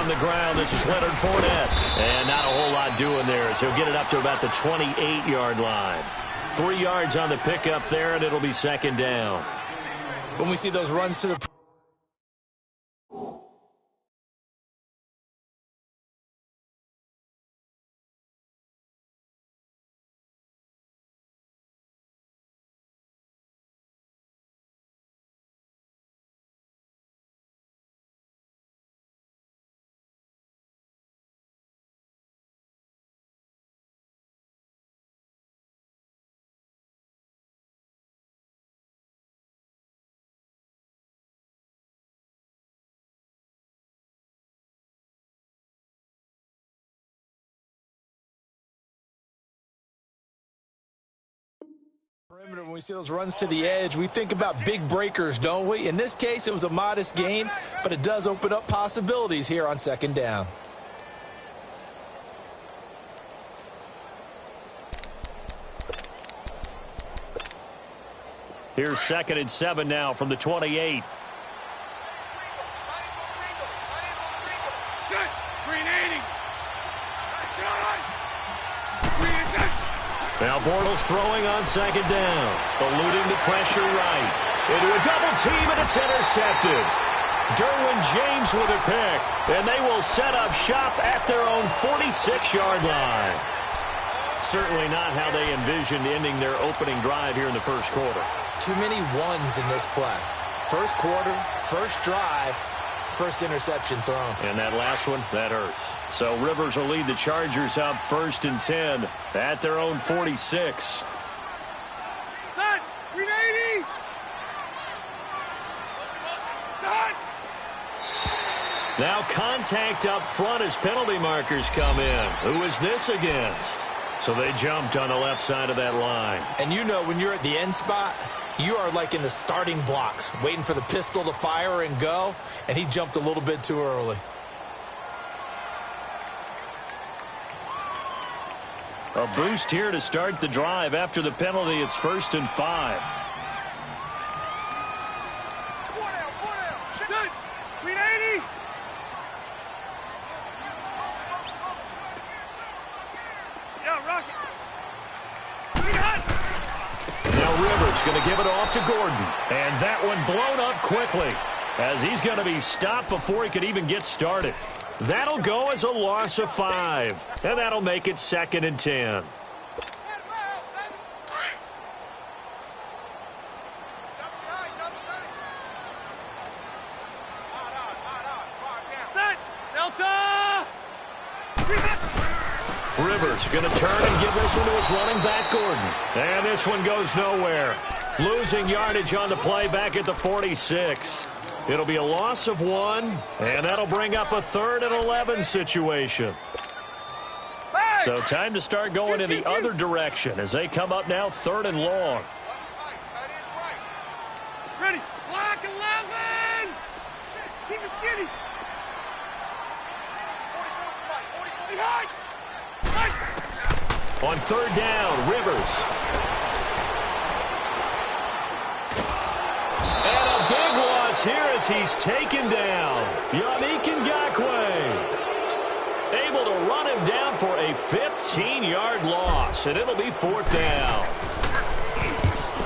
on the ground. This is Leonard Fournette. And not a whole lot doing there, so he'll get it up to about the 28-yard line. 3 yards on the pickup there, and it'll be second down. When we see those runs to the... perimeter, when we see those runs to the edge, we think about big breakers, don't we? In this case, it was a modest gain, but it does open up possibilities here on second down. Here's 2nd and 7 now from the 28. Now Bortles throwing on second down. Eluding the pressure right. Into a double team, and it's intercepted. Derwin James with a pick. And they will set up shop at their own 46-yard line. Certainly not how they envisioned ending their opening drive here in the first quarter. Too many ones in this play. First quarter, first drive, first interception thrown. And that last one, that hurts. So Rivers will lead the Chargers up 1st and 10 at their own 46. Set! 380! Set! Now contact up front as penalty markers come in. Who is this against? So they jumped on the left side of that line. And you know when you're at the end spot, you are like in the starting blocks, waiting for the pistol to fire and go, and he jumped a little bit too early. A boost here to start the drive. After the penalty, it's 1st and 5. Set! 380! Yeah, rock it! We got it! Now Rivers going to give it off to Gordon. And that one blown up quickly as he's going to be stopped before he could even get started. That'll go as a loss of 5. And that'll make it 2nd and 10. Set! Delta! Rivers going to turn and give this one to his running back, Gordon. And this one goes nowhere. Losing yardage on the play back at the 46. It'll be a loss of 1, and that'll bring up a 3rd and 11 situation. So time to start going in the other direction as they come up now 3rd and long. Ready! Block 11! Keep it skinny! Behind! On 3rd down, Rivers. And a big loss here as he's taken down. Yannick Ngakoue. Able to run him down for a 15-yard loss, and it'll be 4th down.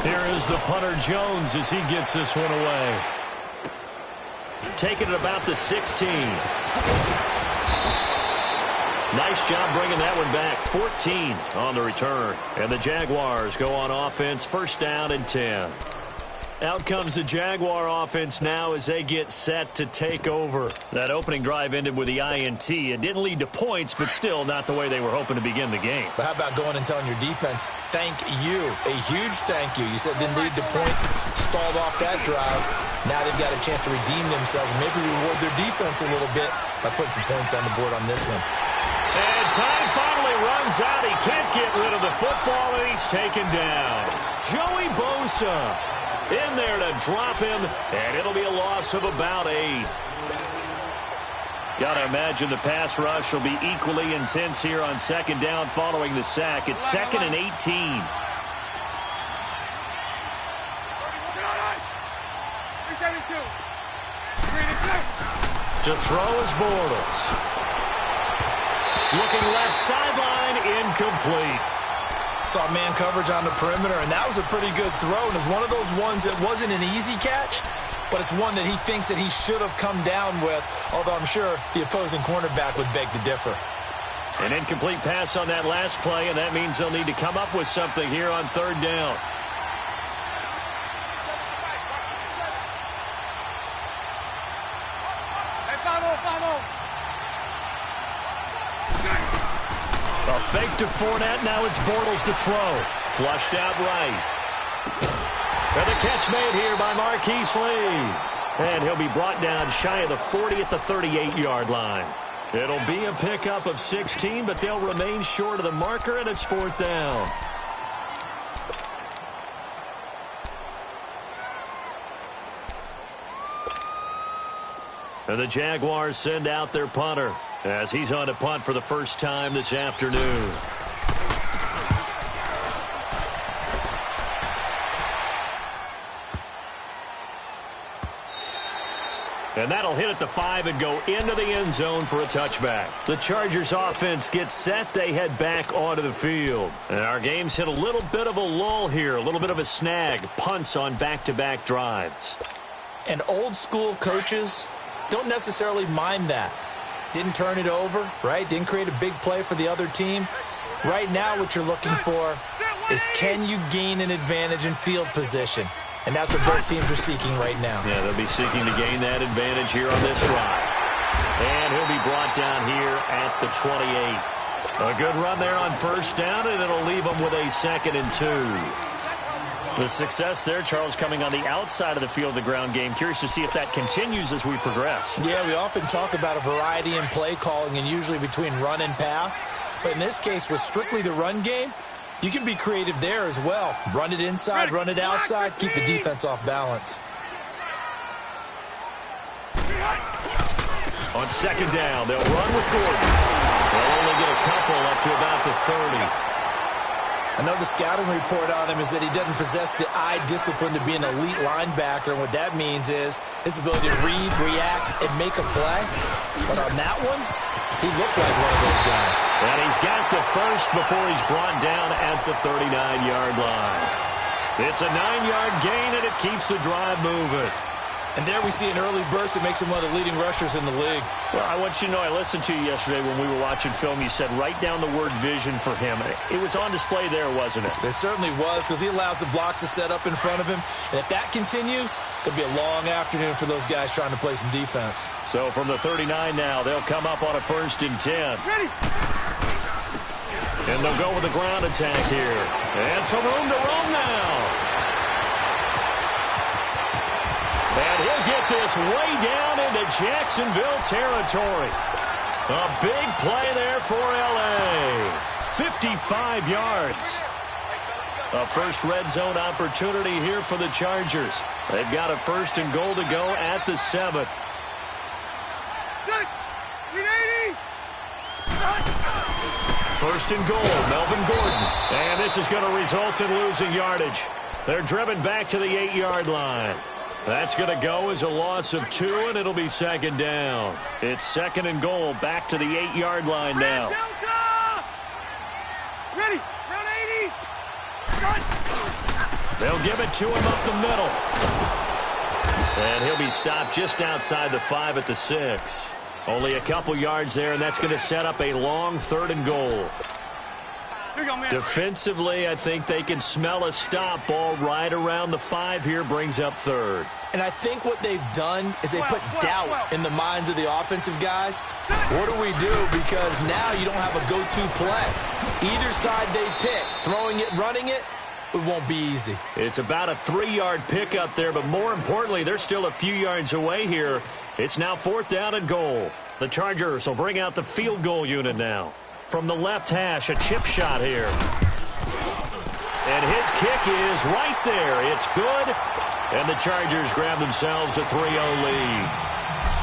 Here is the punter Jones as he gets this one away. Taking it about the 16. Nice job bringing that one back. 14 on the return. And the Jaguars go on offense, 1st down and 10. Out comes the Jaguar offense now as they get set to take over. That opening drive ended with the INT. It didn't lead to points, but still not the way they were hoping to begin the game. But how about going and telling your defense, thank you, a huge thank you. You said it didn't lead to points, stalled off that drive. Now they've got a chance to redeem themselves and maybe reward their defense a little bit by putting some points on the board on this one. And time finally runs out. He can't get rid of the football, and he's taken down. Joey Bosa in there to drop him, and it'll be a loss of about 8. Got to imagine the pass rush will be equally intense here on 2nd down following the sack. It's 2nd and 18. To To throw is Bortles. Looking left sideline, incomplete. Saw man coverage on the perimeter, and that was a pretty good throw. And it's one of those ones that wasn't an easy catch, but it's one that he thinks that he should have come down with, although I'm sure the opposing cornerback would beg to differ. An incomplete pass on that last play, and that means they'll need to come up with something here on third down. A fake to Fournette. Now it's Bortles to throw. Flushed out right. And the catch made here by Marquise Lee. And he'll be brought down shy of the 40 at the 38-yard line. It'll be a pickup of 16, but they'll remain short of the marker, and it's fourth down. And the Jaguars send out their punter as he's on to punt for the first time this afternoon. And that'll hit at the 5 and go into the end zone for a touchback. The Chargers offense gets set. They head back onto the field. And our game's hit a little bit of a lull here, a little bit of a snag. Punts on back-to-back drives. And old school coaches don't necessarily mind that. Didn't turn it over, right? Didn't create a big play for the other team. Right now what you're looking for is, can you gain an advantage in field position? And that's what both teams are seeking right now. Yeah, they'll be seeking to gain that advantage here on this drive. And he'll be brought down here at the 28. A good run there on first down, and it'll leave them with a 2nd and 2. The success there, Charles, coming on the outside of the field, the ground game. Curious to see if that continues as we progress. Yeah, we often talk about a variety in play calling and usually between run and pass. But in this case, with strictly the run game, you can be creative there as well. Run it inside, run it outside, keep the defense off balance. On second down, they'll run with Gordon. They'll only get a couple up to about the 30. I know the scouting report on him is that he doesn't possess the eye discipline to be an elite linebacker. And what that means is his ability to read, react, and make a play. But on that one, he looked like one of those guys. And he's got the first before he's brought down at the 39-yard line. It's a 9-yard gain, and it keeps the drive moving. And there we see an early burst that makes him one of the leading rushers in the league. Well, I want you to know, I listened to you yesterday when we were watching film. You said write down the word vision for him. It was on display there, wasn't it? It certainly was, because he allows the blocks to set up in front of him. And if that continues, it'll be a long afternoon for those guys trying to play some defense. So from the 39 now, they'll come up on a 1st and 10. Ready. And they'll go with the ground attack here. And some room to roam now. And he'll get this way down into Jacksonville territory. A big play there for L.A. 55 yards. A first red zone opportunity here for the Chargers. They've got a 1st and goal to go at the 7. Good. 380. 1st and goal, Melvin Gordon. And this is going to result in losing yardage. They're driven back to the 8-yard line. That's going to go as a loss of 2, and it'll be 2nd down. It's 2nd and goal, back to the 8-yard line now. Delta. Ready. Round 80. Run. They'll give it to him up the middle. And he'll be stopped just outside the 5 at the 6. Only a couple yards there, and that's going to set up a long 3rd and goal. Here you go, man. Defensively, I think they can smell a stop. Ball right around the 5 here, brings up 3rd. And I think what they've done is they put doubt in the minds of the offensive guys. What do we do? Because now you don't have a go-to play. Either side they pick, throwing it, running it, it won't be easy. It's about a 3-yard pickup there, but more importantly, they're still a few yards away here. It's now 4th down and goal. The Chargers will bring out the field goal unit now. From the left hash, a chip shot here. And his kick is right there. It's good. And the Chargers grab themselves a 3-0 lead.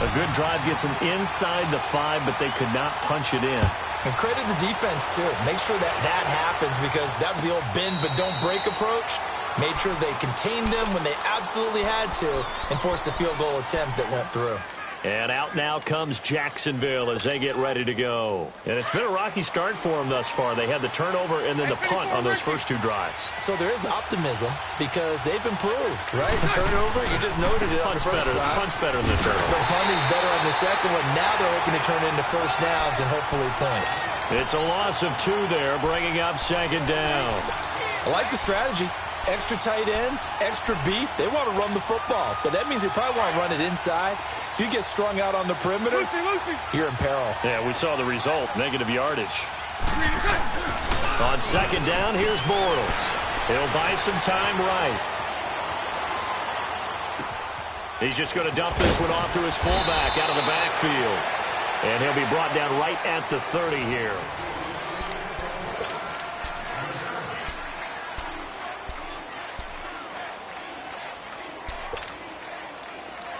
A good drive gets them inside the 5, but they could not punch it in. And credit the defense, too. Make sure that happens, because that was the old bend but don't break approach. Made sure they contained them when they absolutely had to and forced the field goal attempt that went through. And out now comes Jacksonville as they get ready to go. And it's been a rocky start for them thus far. They had the turnover and then the punt on those first two drives. So there is optimism because they've improved, right? The turnover, you just noted it. Punt's better than the turnover. The punt is better on the second one. Now they're hoping to turn into first downs and hopefully points. It's a loss of 2 there, bringing up second down. I like the strategy. Extra tight ends, extra beef. They want to run the football, but that means they probably want to run it inside. If you get strung out on the perimeter, you're in peril. Yeah, we saw the result, negative yardage. On second down, here's Bortles. He'll buy some time right. He's just going to dump this one off to his fullback out of the backfield. And he'll be brought down right at the 30 here.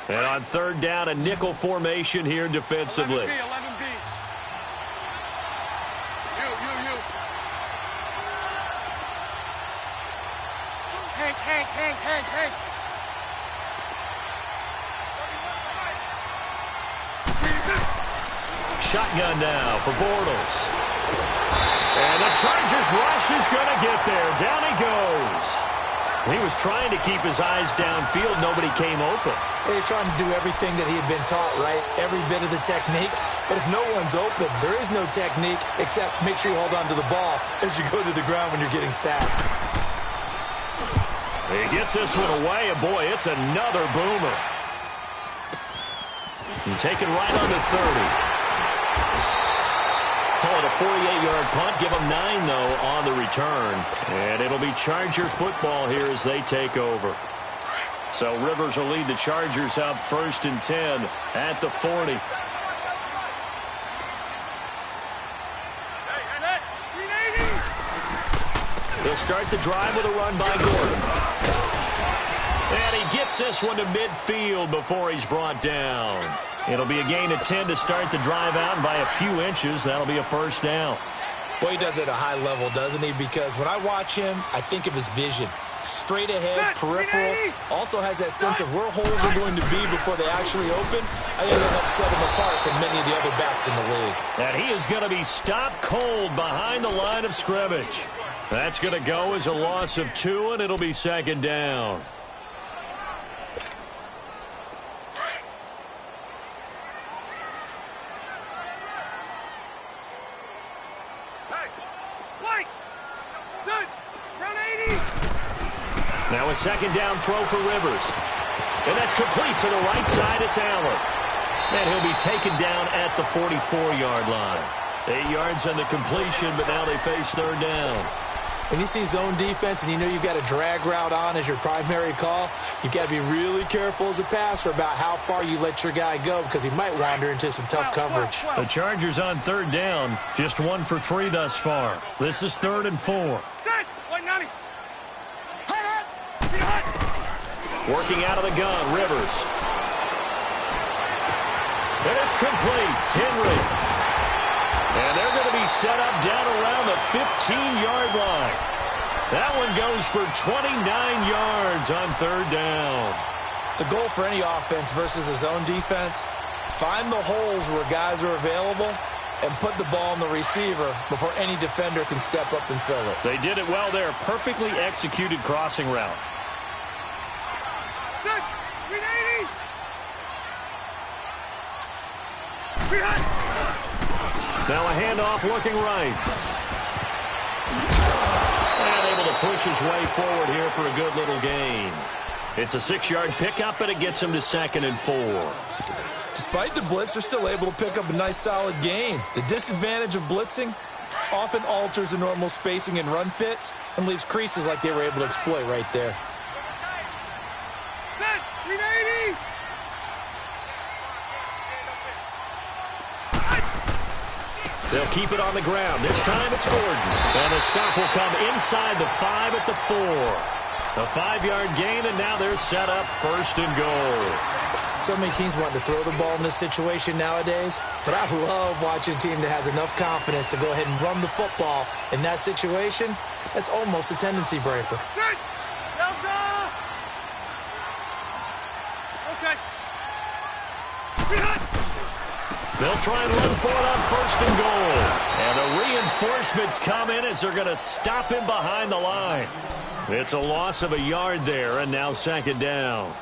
And on third down, a nickel formation here defensively. 11B. You. Hank. Shotgun now for Bortles. And the Chargers rush is going to get there. Down he goes. He was trying to keep his eyes downfield. Nobody came open. He's trying to do everything that he had been taught, right? Every bit of the technique. But if no one's open, there is no technique except make sure you hold on to the ball as you go to the ground when you're getting sacked. He gets this one away, and boy, it's another boomer. And taken right on the 30. Call it a 48-yard punt. Give them 9, though, on the return. And it'll be Charger football here as they take over. So Rivers will lead the Chargers up 1st and 10 at the 40. They'll start the drive with a run by Gordon. And he gets this one to midfield before he's brought down. It'll be a gain of 10 to start the drive out, and by a few inches, that'll be a first down. Boy, he does it at a high level, doesn't he? Because when I watch him, I think of his vision. Straight ahead, peripheral. Also has that sense of where holes are going to be before they actually open. I think that helps set him apart from many of the other backs in the league. And he is going to be stopped cold behind the line of scrimmage. That's going to go as a loss of 2, and it'll be second down. Now a second down throw for Rivers. And that's complete to the right side. It's Allen. And he'll be taken down at the 44-yard line. 8 yards on the completion, but now they face third down. When you see zone defense and you know you've got a drag route on as your primary call, you've got to be really careful as a passer about how far you let your guy go because he might wander into some tough coverage. The Chargers on third down, just 1 for 3 thus far. This is 3rd and 4. Working out of the gun, Rivers. And it's complete. Henry. And they're going to be set up down around the 15-yard line. That one goes for 29 yards on third down. The goal for any offense versus a zone defense, find the holes where guys are available and put the ball on the receiver before any defender can step up and fill it. They did it well there. Perfectly executed crossing route. Now a handoff looking right. And able to push his way forward here for a good little gain. It's a 6-yard pickup, but it gets him to 2nd and 4. Despite the blitz, they're still able to pick up a nice solid gain. The disadvantage of blitzing often alters the normal spacing and run fits and leaves creases like they were able to exploit right there. They'll keep it on the ground. This time it's Gordon. And the stop will come inside the 5 at the 4. A 5-yard gain, and now they're set up 1st and goal. So many teams want to throw the ball in this situation nowadays, but I love watching a team that has enough confidence to go ahead and run the football. In that situation, that's almost a tendency breaker. Okay. They'll try and run for it on first and goal. And the reinforcements come in as they're going to stop him behind the line. It's a loss of a yard there, and now second down.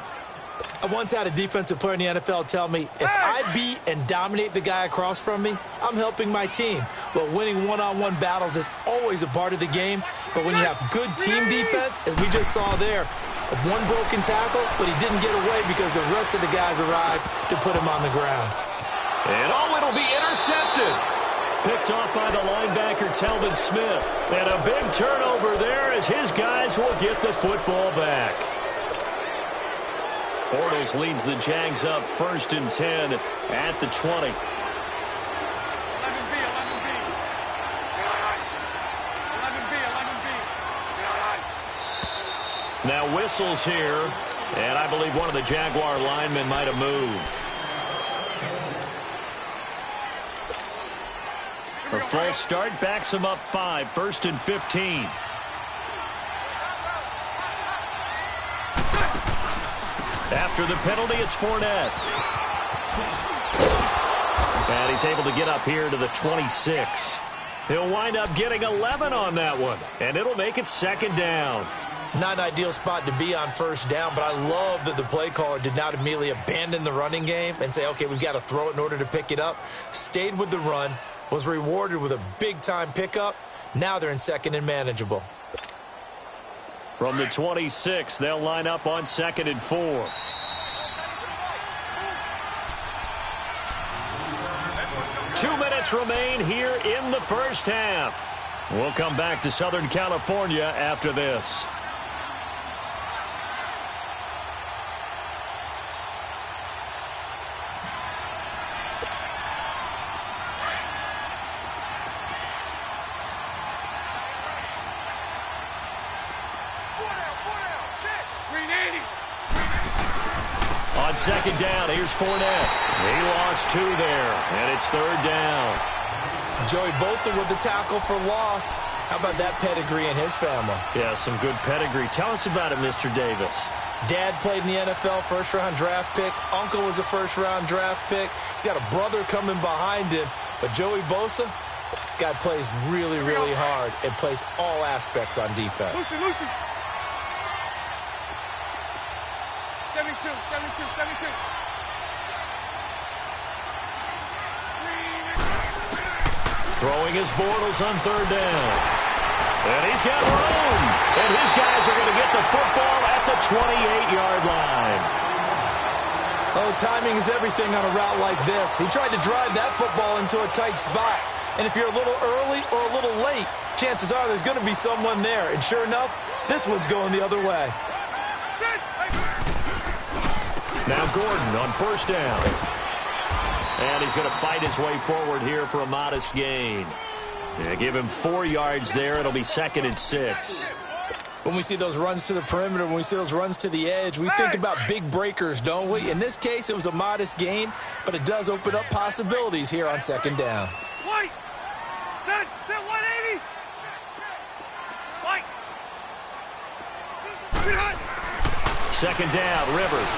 I once had a defensive player in the NFL tell me, if I beat and dominate the guy across from me, I'm helping my team. Well, winning one-on-one battles is always a part of the game, but when you have good team defense, as we just saw there, one broken tackle, but he didn't get away because the rest of the guys arrived to put him on the ground. And it'll be intercepted. Picked off by the linebacker, Telvin Smith. And a big turnover there as his guys will get the football back. Bortles leads the Jags up 1st and 10 at the 20. 11B, 11B. 11B, 11B. Now whistles here, and I believe one of the Jaguar linemen might have moved. A false start backs him up 5, 1st and 15. After the penalty, it's Fournette. And he's able to get up here to the 26. He'll wind up getting 11 on that one, and it'll make it second down. Not an ideal spot to be on first down, but I love that the play caller did not immediately abandon the running game and say, okay, we've got to throw it in order to pick it up. Stayed with the run, was rewarded with a big-time pickup. Now they're in second and manageable. From the 26, they'll line up on 2nd and 4. Two minutes remain here in the first half. We'll come back to Southern California after this. On second down, here's Fournette. He lost 2 there, and it's 3rd down. Joey Bosa with the tackle for loss. How about that pedigree in his family? Yeah, some good pedigree. Tell us about it, Mr. Davis. Dad played in the NFL, first-round draft pick. Uncle was a first-round draft pick. He's got a brother coming behind him. But Joey Bosa, guy plays really, really hard and plays all aspects on defense. Lucy. 72. Throwing his Bortles on 3rd down. And he's got room. And his guys are going to get the football at the 28-yard line. Oh, timing is everything on a route like this. He tried to drive that football into a tight spot. And if you're a little early or a little late, chances are there's going to be someone there. And sure enough, this one's going the other way. Now Gordon on 1st down. And he's going to fight his way forward here for a modest gain. Yeah, give him 4 yards there. It'll be 2nd and 6. When we see those runs to the perimeter, when we see those runs to the edge, we think about big breakers, don't we? In this case, it was a modest gain, but it does open up possibilities here on 2nd down. White! Set 180! White! 2nd down, Rivers.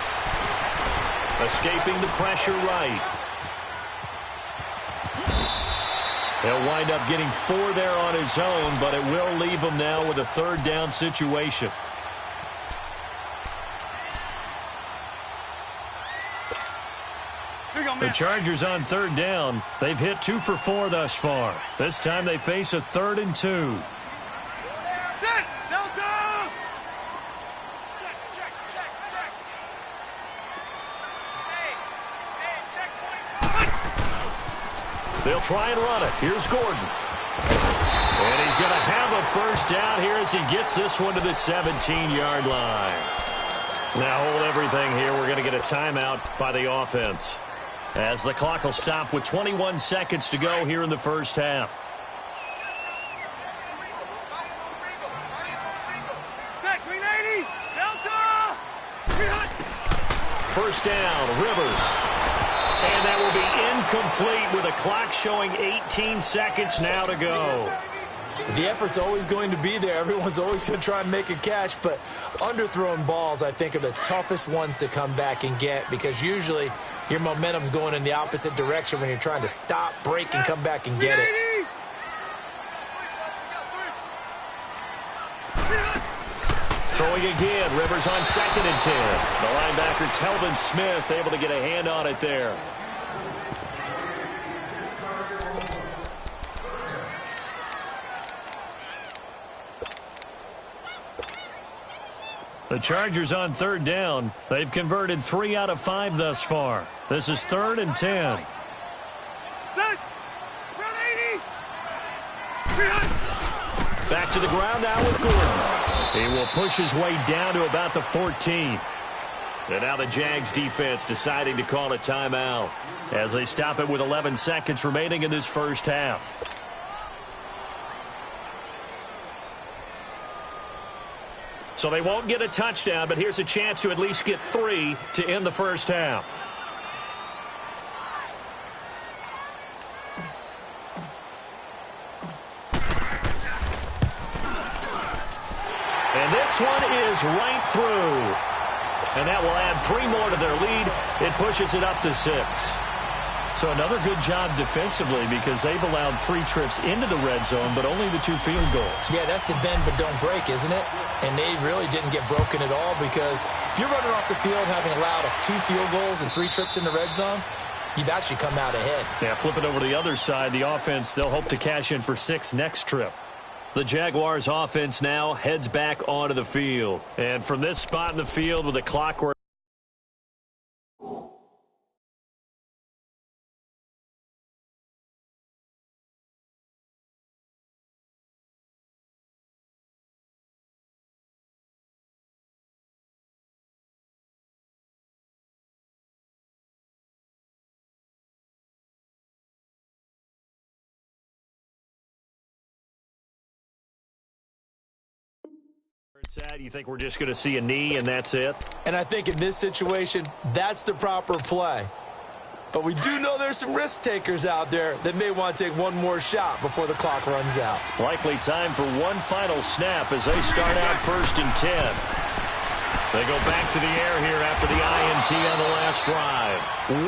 Escaping the pressure right. He'll wind up getting 4 there on his own, but it will leave him now with a 3rd down situation. The Chargers on 3rd down. They've hit 2 for 4 thus far. This time they face a 3rd and 2. They'll try and run it. Here's Gordon. And he's going to have a 1st down here as he gets this one to the 17-yard line. Now hold everything here. We're going to get a timeout by the offense, as the clock will stop with 21 seconds to go here in the first half. First down, Rivers. And that will be incomplete with a clock showing 18 seconds now to go. The effort's always going to be there. Everyone's always going to try and make a catch, but underthrown balls, I think, are the toughest ones to come back and get, because usually Your momentum's going in the opposite direction when you're trying to stop, break, and come back and get it. Throwing again, Rivers on 2nd and 10. The linebacker, Telvin Smith, able to get a hand on it there. The Chargers on 3rd down. They've converted 3 out of 5 thus far. This is 3rd and 10. Back to the ground now with Gordon. He will push his way down to about the 14. And now the Jags defense deciding to call a timeout as they stop it with 11 seconds remaining in this first half. So they won't get a touchdown, but here's a chance to at least get 3 to end the first half. And this one is right through. And that will add 3 more to their lead. It pushes it up to 6. So another good job defensively because they've allowed 3 trips into the red zone, but only the 2 field goals. Yeah, that's the bend but don't break, isn't it? And they really didn't get broken at all because if you're running off the field having allowed 2 field goals and 3 trips in the red zone, you've actually come out ahead. Yeah, flip it over to the other side. The offense, they'll hope to cash in for 6 next trip. The Jaguars offense now heads back onto the field. And from this spot in the field with the clock where it's at, you think we're just going to see a knee and that's it? And I think in this situation, that's the proper play. But we do know there's some risk takers out there that may want to take one more shot before the clock runs out. Likely time for one final snap as they start out 1st and 10. They go back to the air here after the INT on the last drive.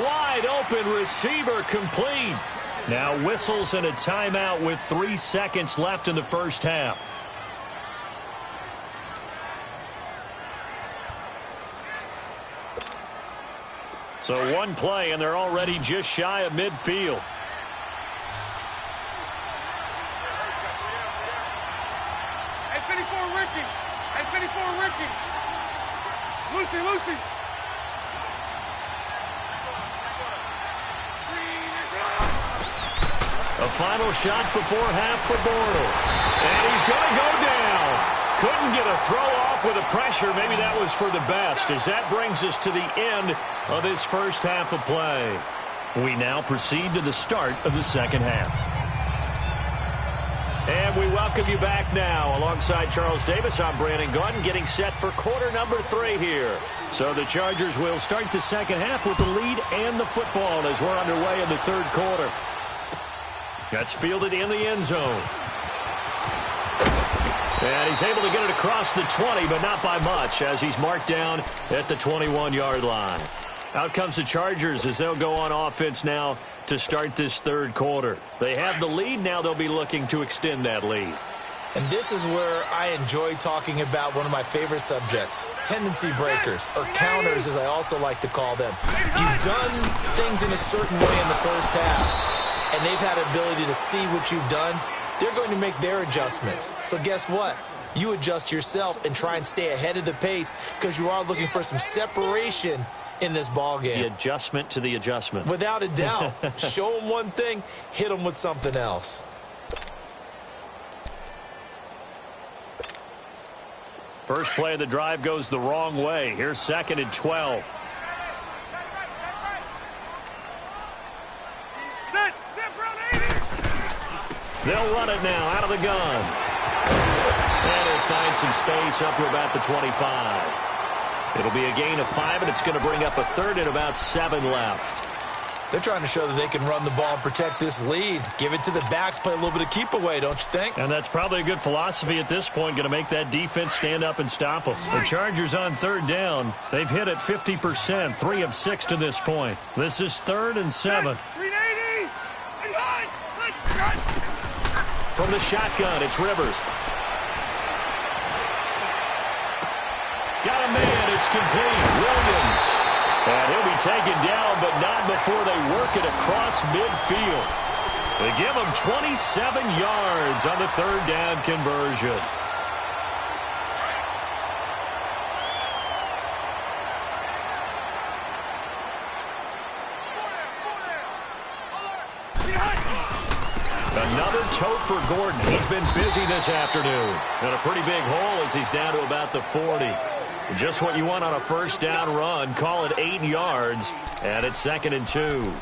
Wide open receiver complete. Now whistles and a timeout with 3 seconds left in the first half. So one play, and they're already just shy of midfield. Hey, 54 Ricky. Hey, 54 Ricky. Lucy. A final shot before half for Bortles. And he's going to go down. Couldn't get a throw off with the pressure. Maybe that was for the best as that brings us to the end of this first half of play. We now proceed to the start of the second half. And we welcome you back now. Alongside Charles Davis, I'm Brandon Gaudin getting set for quarter number 3 here. So the Chargers will start the second half with the lead and the football as we're underway in the third quarter. That's fielded in the end zone. And he's able to get it across the 20, but not by much as he's marked down at the 21-yard line. Out comes the Chargers as they'll go on offense now to start this third quarter. They have the lead. Now they'll be looking to extend that lead. And this is where I enjoy talking about one of my favorite subjects, tendency breakers, or counters as I also like to call them. You've done things in a certain way in the first half, and they've had ability to see what you've done. They're going to make their adjustments. So guess what? You adjust yourself and try and stay ahead of the pace because you are looking for some separation in this ball game. The adjustment to the adjustment. Without a doubt. Show them one thing, hit them with something else. First play of the drive goes the wrong way. Here's 2nd and 12. They'll run it now out of the gun. And he'll find some space up to about the 25. It'll be a gain of 5, and it's going to bring up a 3rd and about 7 left. They're trying to show that they can run the ball and protect this lead. Give it to the backs, play a little bit of keep away, don't you think? And that's probably a good philosophy at this point, going to make that defense stand up and stop them. The Chargers on third down. They've hit it 50%, 3 of 6 to this point. This is 3rd and 7. 380! And hut! From the shotgun, it's Rivers. Got a man, it's complete. Williams. And he'll be taken down, but not before they work it across midfield. They give him 27 yards on the 3rd down conversion. Another tote for Gordon. He's been busy this afternoon. And a pretty big hole as he's down to about the 40. Just what you want on a first down run. Call it 8 yards. And it's 2nd and 2.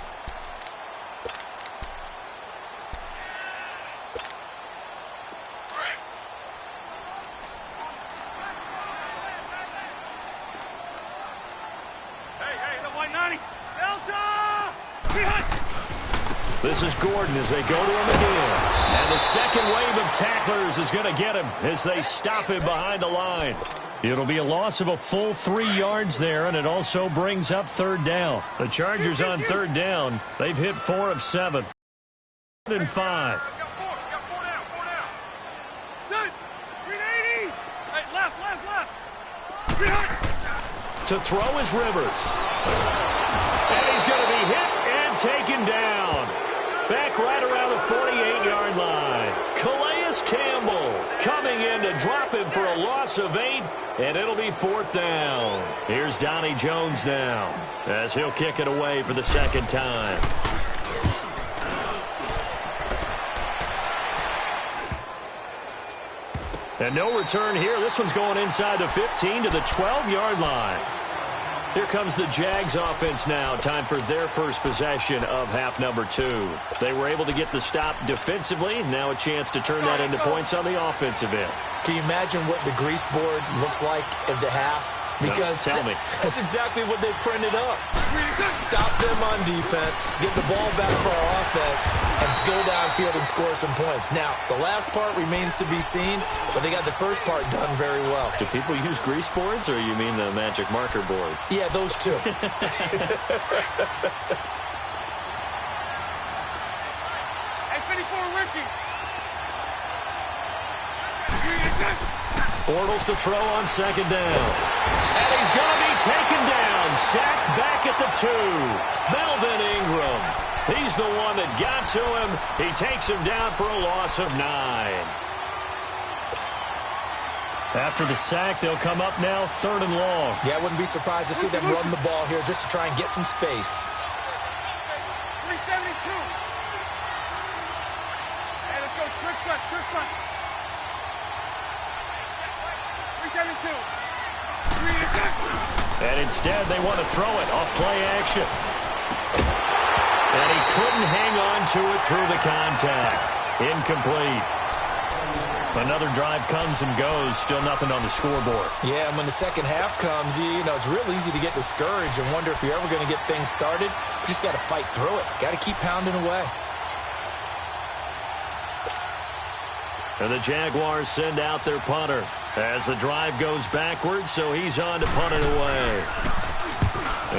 This is Gordon as they go to him again. And the second wave of tacklers is going to get him as they stop him behind the line. It'll be a loss of a full 3 yards there, and it also brings up 3rd down. The Chargers on 3rd down. They've hit 4 of 7. 3rd and 5. Got four down. Six, 380! Hey, left. To throw is Rivers. And he's going to be hit and taken down. Back right around the 48-yard line. Calais Campbell coming in to drop him for a loss of 8, and it'll be 4th down. Here's Donnie Jones now as he'll kick it away for the 2nd time. And no return here. This one's going inside the 15 to the 12-yard line. Here comes the Jags offense now. Time for their first possession of half number 2. They were able to get the stop defensively. Now a chance to turn that into points on the offensive end. Can you imagine what the grease board looks like at the half? Because no, tell me. That's exactly what they printed up. Stop them on defense, get the ball back for our offense, and go downfield and score some points. Now, the last part remains to be seen, but they got the first part done very well. Do people use grease boards, or you mean the magic marker boards? Yeah, those two. Hey, 54 Ricky. Bortles to throw on 2nd down. And he's going to be taken down. Sacked back at the 2. Melvin Ingram. He's the one that got to him. He takes him down for a loss of 9. After the sack, they'll come up now 3rd and long. Yeah, I wouldn't be surprised to see them run the ball here just to try and get some space. 372. Hey, let's go trick front. 372. And instead, they want to throw it off play action. And he couldn't hang on to it through the contact. Incomplete. Another drive comes and goes. Still nothing on the scoreboard. Yeah, and when the second half comes, you know, it's real easy to get discouraged and wonder if you're ever going to get things started. You just got to fight through it. Got to keep pounding away. And the Jaguars send out their punter as the drive goes backwards, so he's on to punt it away.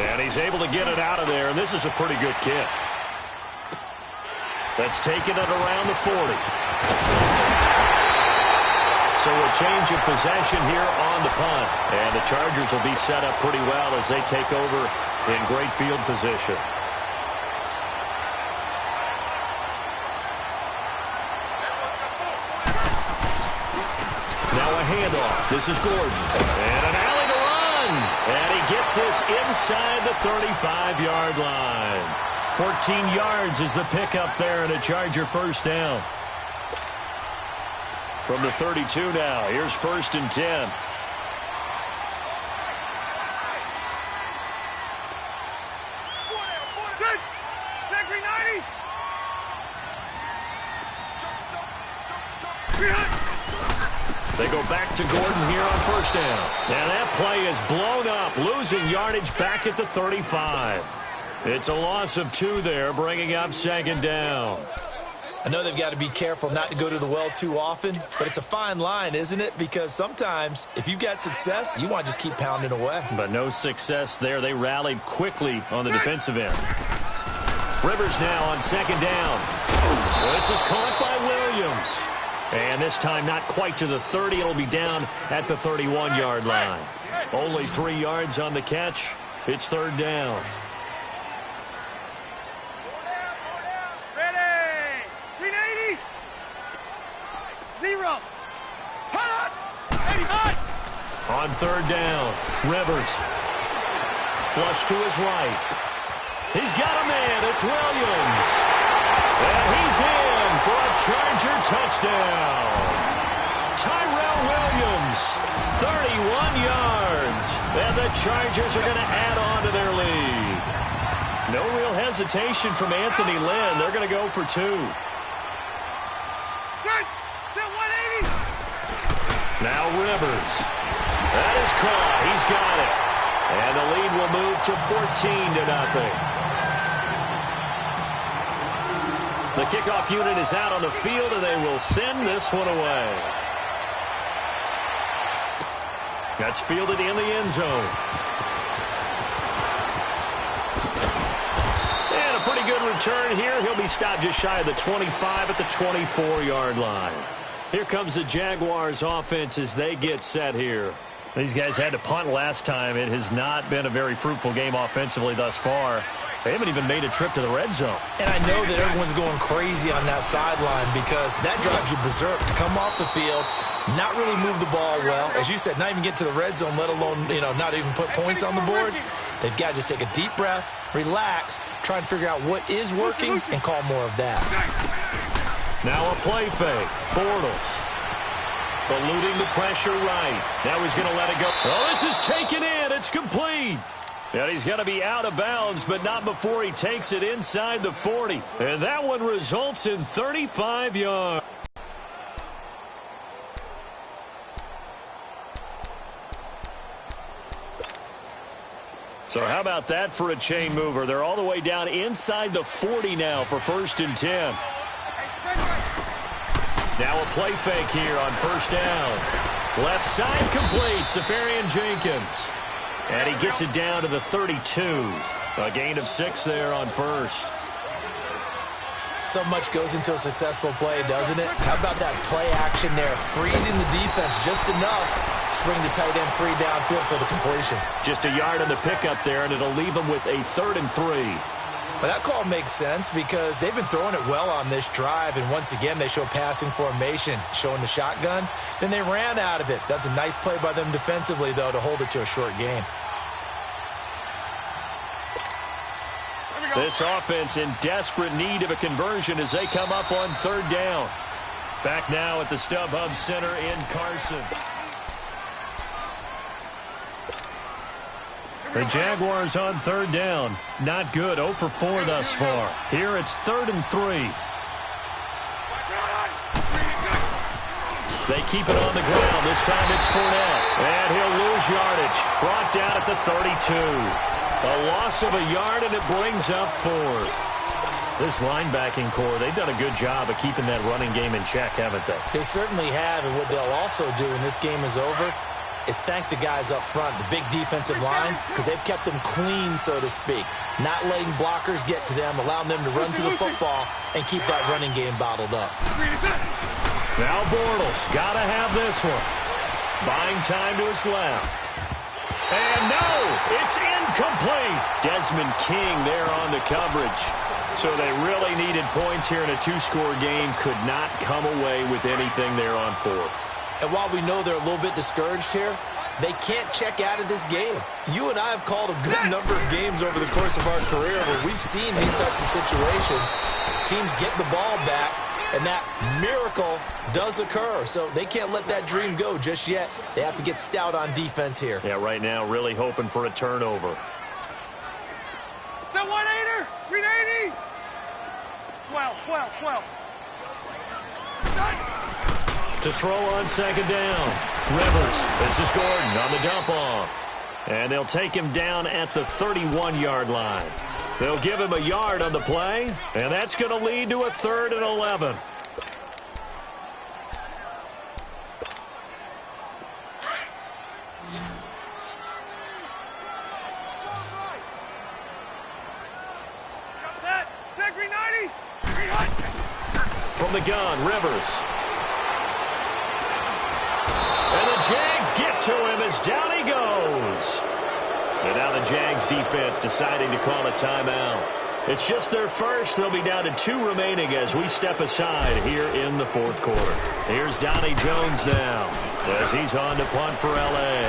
And he's able to get it out of there, and this is a pretty good kick. That's taken it around the 40. So a change of possession here on the punt. And the Chargers will be set up pretty well as they take over in great field position. Now a handoff. This is Gordon. And an alley to run. And he gets this inside the 35-yard line. 14 yards is the pickup there and a Charger first down. From the 32 now, here's 1st and 10. They go back to Gordon here on 1st down. And that play is blown up, losing yardage back at the 35. It's a loss of 2 there, bringing up second down. I know they've got to be careful not to go to the well too often, but it's a fine line, isn't it? Because sometimes if you've got success, you want to just keep pounding away. But no success there. They rallied quickly on the defensive end. Rivers now on second down. This is caught by Williams. And this time not quite to the 30. It'll be down at the 31-yard line. Only 3 yards on the catch. It's third down. Ready. 380. 0. Hot. 80 hot. On third down, Rivers. Flush to his right. He's got a man. It's Williams. And he's in for a Charger touchdown. Tyrell Williams, 31 yards. And the Chargers are going to add on to their lead. No real hesitation from Anthony Lynn. They're going to go for 2. Set 180. Now Rivers. That is caught. He's got it. And the lead will move to 14-0. The kickoff unit is out on the field, and they will send this one away. That's fielded in the end zone. And a pretty good return here. He'll be stopped just shy of the 25 at the 24-yard line. Here comes the Jaguars offense as they get set here. These guys had to punt last time. It has not been a very fruitful game offensively thus far. They haven't even made a trip to the red zone. And I know that everyone's going crazy on that sideline because that drives you berserk to come off the field, not really move the ball well. As you said, not even get to the red zone, let alone, not even put points on the board. They've got to just take a deep breath, relax, try and figure out what is working and call more of that. Now a play fake. Bortles. Eluding the pressure right. Now he's going to let it go. Oh, this is taken in. It's complete. And he's going to be out of bounds, but not before he takes it inside the 40. And that one results in 35 yards. So how about that for a chain mover? They're all the way down inside the 40 now for 1st and 10. Now a play fake here on first down. Left side complete. Safarian Jenkins. And he gets it down to the 32. A gain of 6 there on first. So much goes into a successful play, doesn't it? How about that play action there? Freezing the defense just enough. Spring the tight end free downfield for the completion. Just a yard on the pickup there, and it'll leave him with a 3rd and 3. Well, that call makes sense because they've been throwing it well on this drive, and once again, they show passing formation, showing the shotgun. Then they ran out of it. That's a nice play by them defensively, though, to hold it to a short gain. This offense in desperate need of a conversion as they come up on 3rd down. Back now at the StubHub Center in Carson. The Jaguars on 3rd down. Not good. 0 for 4 thus far. Here it's 3rd and 3. They keep it on the ground. This time it's Fournette. And he'll lose yardage. Brought down at the 32. A loss of a yard, and it brings up 4th. This linebacking core, they've done a good job of keeping that running game in check, haven't they? They certainly have, and what they'll also do when this game is over is thank the guys up front, the big defensive line, because they've kept them clean, so to speak. Not letting blockers get to them, allowing them to run to the football and keep that running game bottled up. Now Bortles, got to have this one. Buying time to his left. And no, it's incomplete. Desmond King there on the coverage. So they really needed points here in a 2-score game. Could not come away with anything there on 4th. And while we know they're a little bit discouraged here, they can't check out of this game. You and I have called a good number of games over the course of our career where we've seen these types of situations. Teams get the ball back, and that miracle does occur. So they can't let that dream go just yet. They have to get stout on defense here. Yeah, right now really hoping for a turnover. The 1-8er, 380. 12. To throw on 2nd down. Rivers. This is Gordon on the dump off. And they'll take him down at the 31-yard line. They'll give him a yard on the play, and that's going to lead to a 3rd and 11. From the gun, Rivers. And the Jags get to him as down he goes. And now the Jags defense deciding to call a timeout. It's just their first. They'll be down to 2 remaining as we step aside here in the 4th quarter. Here's Donnie Jones now as he's on to punt for L.A.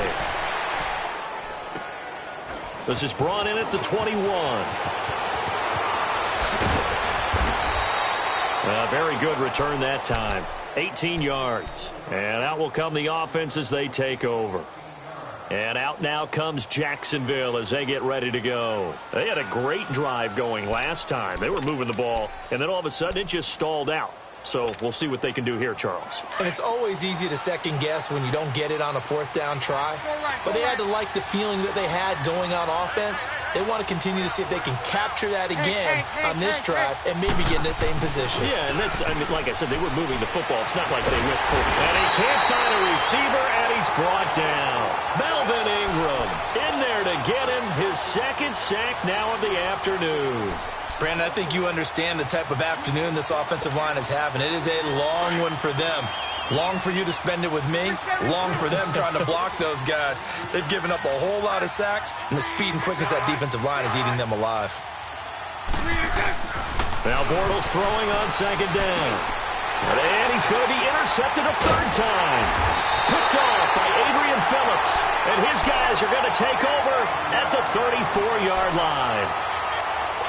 This is brought in at the 21. A very good return that time. 18 yards. And out will come the offense as they take over. And out now comes Jacksonville as they get ready to go. They had a great drive going last time. They were moving the ball, and then all of a sudden it just stalled out. So we'll see what they can do here, Charles. And it's always easy to second guess when you don't get it on a 4th down try. But they had to like the feeling that they had going on offense. They want to continue to see if they can capture that again on this drive and maybe get in the same position. Yeah, and that's, I mean, like I said, they were moving the football. It's not like they went full. And he can't find a receiver, and he's brought down. Melvin Ingram in there to get him his 2nd sack now of the afternoon. Brandon, I think you understand the type of afternoon this offensive line is having. It is a long one for them. Long for you to spend it with me. Long for them trying to block those guys. They've given up a whole lot of sacks, and the speed and quickness of that defensive line is eating them alive. Now Bortles throwing on 2nd down. And he's going to be intercepted a 3rd time. Picked off by Adrian Phillips. And his guys are going to take over at the 34-yard line.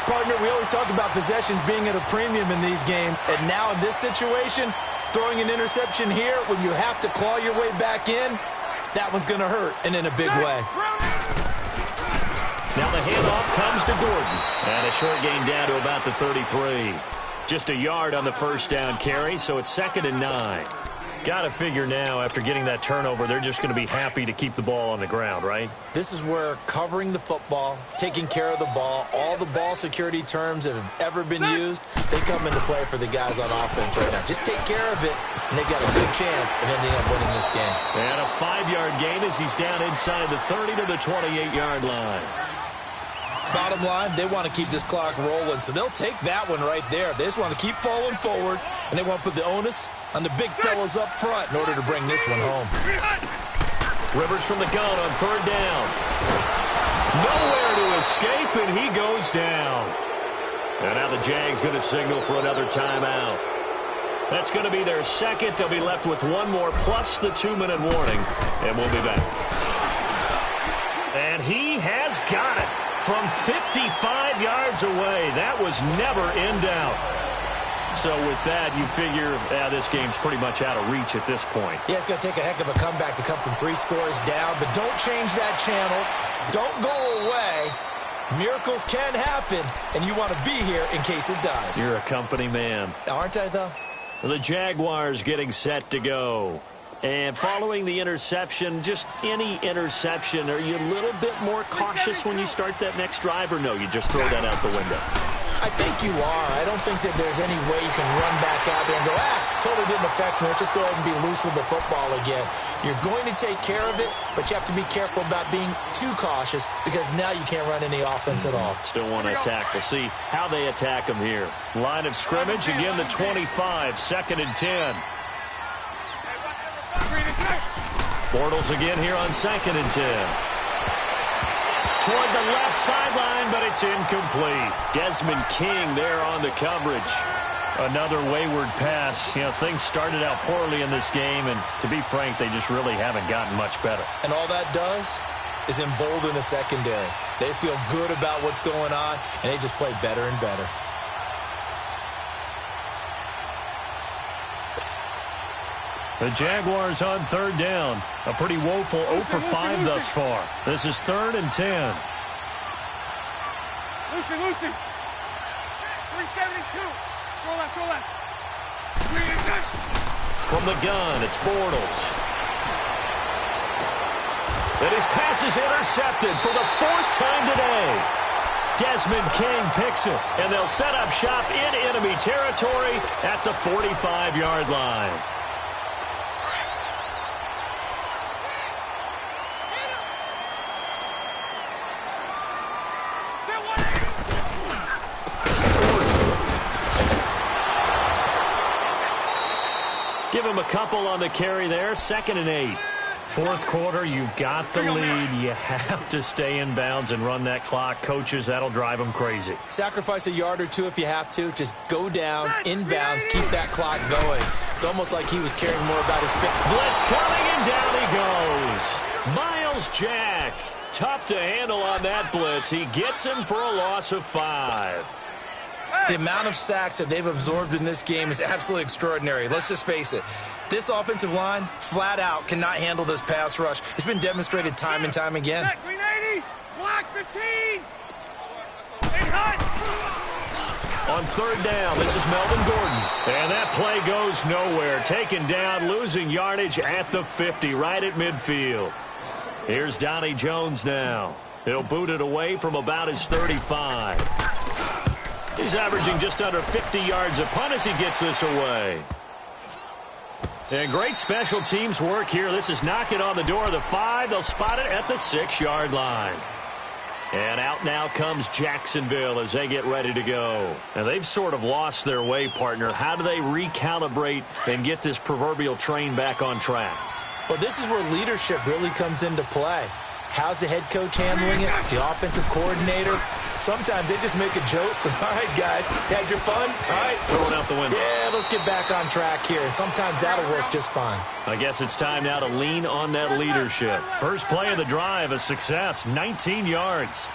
Partner, we always talk about possessions being at a premium in these games, and now in this situation, throwing an interception here when you have to claw your way back in, that one's going to hurt, and in a big way. Now the handoff comes to Gordon, and a short gain down to about the 33. Just a yard on the 1st down carry, so it's 2nd and 9. Got to figure now, after getting that turnover, they're just going to be happy to keep the ball on the ground, right? This is where covering the football, taking care of the ball, all the ball security terms that have ever been used, they come into play for the guys on offense right now. Just take care of it, and they've got a good chance of ending up winning this game. And a 5-yard gain as he's down inside the 30 to the 28-yard line. Bottom line, they want to keep this clock rolling, so they'll take that one right there. They just want to keep falling forward, and they want to put the onus on the big fellas up front in order to bring this one home. Rivers from the gun on 3rd down. Nowhere to escape, and he goes down. And now the Jags going to signal for another timeout. That's going to be their 2nd. They'll be left with 1 more plus the 2-minute warning, and we'll be back. And he has got it. From 55 yards away. That was never in doubt. So with that, you figure this game's pretty much out of reach at this point. Yeah, it's going to take a heck of a comeback to come from 3 scores down, but don't change that channel. Don't go away. Miracles can happen, and you want to be here in case it does. You're a company man. Aren't I, though? The Jaguars getting set to go. And following the interception, just any interception, are you a little bit more cautious when you start that next drive, or no, you just throw that out the window? I think you are. I don't think that there's any way you can run back out there and go, totally didn't affect me. Let's just go ahead and be loose with the football again. You're going to take care of it, but you have to be careful about being too cautious because now you can't run any offense at all. Still want to attack. We'll see how they attack them here. Line of scrimmage, again the 25, 2nd and 10. Bortles again here on 2nd and 10. Toward the left sideline, but it's incomplete. Desmond King there on the coverage. Another wayward pass. You know, things started out poorly in this game, and to be frank, they just really haven't gotten much better. And all that does is embolden the secondary. They feel good about what's going on, and they just play better and better. The Jaguars on 3rd down. A pretty woeful 0 for 5 thus far. This is 3rd and 10. Lucy. 372. Throw left. From the gun, it's Bortles. And his pass is intercepted for the 4th time today. Desmond King picks it, and they'll set up shop in enemy territory at the 45-yard line. Give him a couple on the carry there, 2nd and 8. Fourth quarter, you've got the lead. You have to stay in bounds and run that clock. Coaches, that'll drive them crazy. Sacrifice a yard or two if you have to. Just go down, in bounds, keep that clock going. It's almost like he was caring more about his fit. Blitz coming, and down he goes. Miles Jack. Tough to handle on that blitz. He gets him for a loss of 5. The amount of sacks that they've absorbed in this game is absolutely extraordinary. Let's just face it. This offensive line, flat out, cannot handle this pass rush. It's been demonstrated time and time again. Green 80, block 15. On 3rd down, this is Melvin Gordon. And that play goes nowhere. Taken down, losing yardage at the 50, right at midfield. Here's Donnie Jones now. He'll boot it away from about his 35. He's averaging just under 50 yards a punt as he gets this away. And great special teams work here. This is knocking on the door of the 5. They'll spot it at the 6-yard line. And out now comes Jacksonville as they get ready to go. And they've sort of lost their way, partner. How do they recalibrate and get this proverbial train back on track? Well, this is where leadership really comes into play. How's the head coach handling it? The offensive coordinator? Sometimes they just make a joke. All right, guys, had your fun? All right. Throw it out the window. Yeah, let's get back on track here. And sometimes that'll work just fine. I guess it's time now to lean on that leadership. First play of the drive, a success, 19 yards.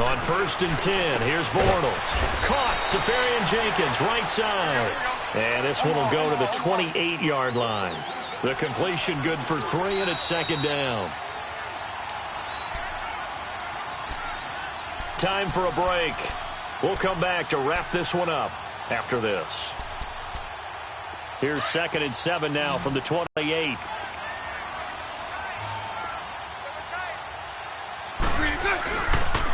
On 1st and 10, here's Bortles. Caught, Safarian Jenkins, right side. And this one will go to the 28-yard line. The completion good for 3, and it's 2nd down. Time for a break. We'll come back to wrap this one up after this. Here's 2nd and 7 now from the 28.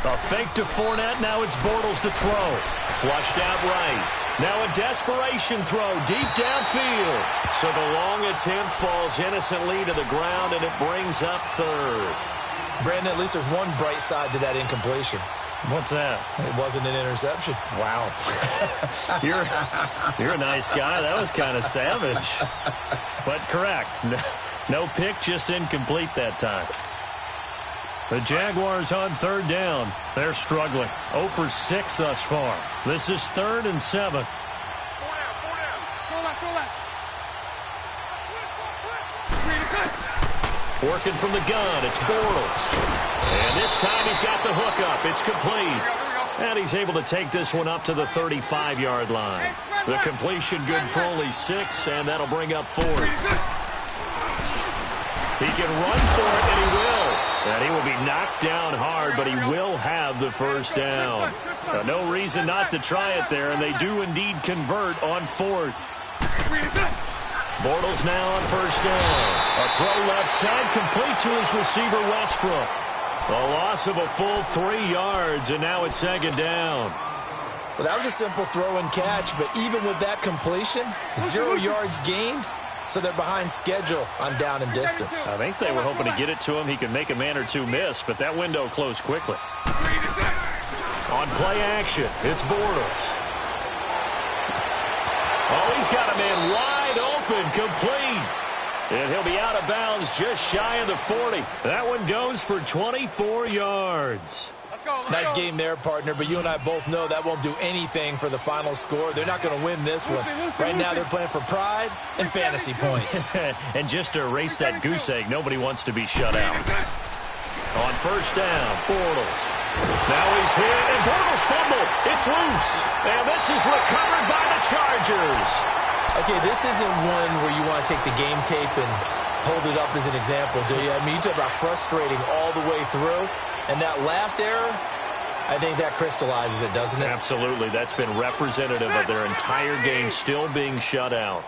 A fake to Fournette. Now it's Bortles to throw. Flushed out right. Now a desperation throw deep downfield. So the long attempt falls innocently to the ground, and it brings up 3rd. Brandon, at least there's one bright side to that incompletion. What's that? It wasn't an interception. Wow. You're a nice guy. That was kind of savage. But correct. No pick, just incomplete that time. The Jaguars on 3rd down. They're struggling. 0 for 6 thus far. This is 3rd and 7. Working from the gun, it's Bortles. And this time he's got the hook up. It's complete. And he's able to take this one up to the 35-yard line. The completion good for only 6, and that'll bring up 4th. He can run for it, and he will. And he will be knocked down hard, but he will have the first down. No reason not to try it there, and they do indeed convert on 4th. Bortles now on 1st down. A throw left side, complete to his receiver, Westbrook. A loss of a full 3 yards, and now it's 2nd down. Well, that was a simple throw and catch, but even with that completion, 0 yards gained. So they're behind schedule on down and distance. I think they were hoping to get it to him. He could make a man or two miss, but that window closed quickly. On play action, it's Bortles. Oh, he's got a man wide open, complete. And he'll be out of bounds just shy of the 40. That one goes for 24 yards. Nice game there, partner, but you and I both know that won't do anything for the final score. They're not going to win this one. Right now they're playing for pride and fantasy points. And just to erase that goose egg, nobody wants to be shut out. On 1st down, Bortles. Now he's hit, and Bortles fumbled. It's loose. And this is recovered by the Chargers. Okay, this isn't one where you want to take the game tape and hold it up as an example, do you? I mean, you talk about frustrating all the way through. And that last error, I think that crystallizes it, doesn't it? Absolutely. That's been representative of their entire game still being shut out.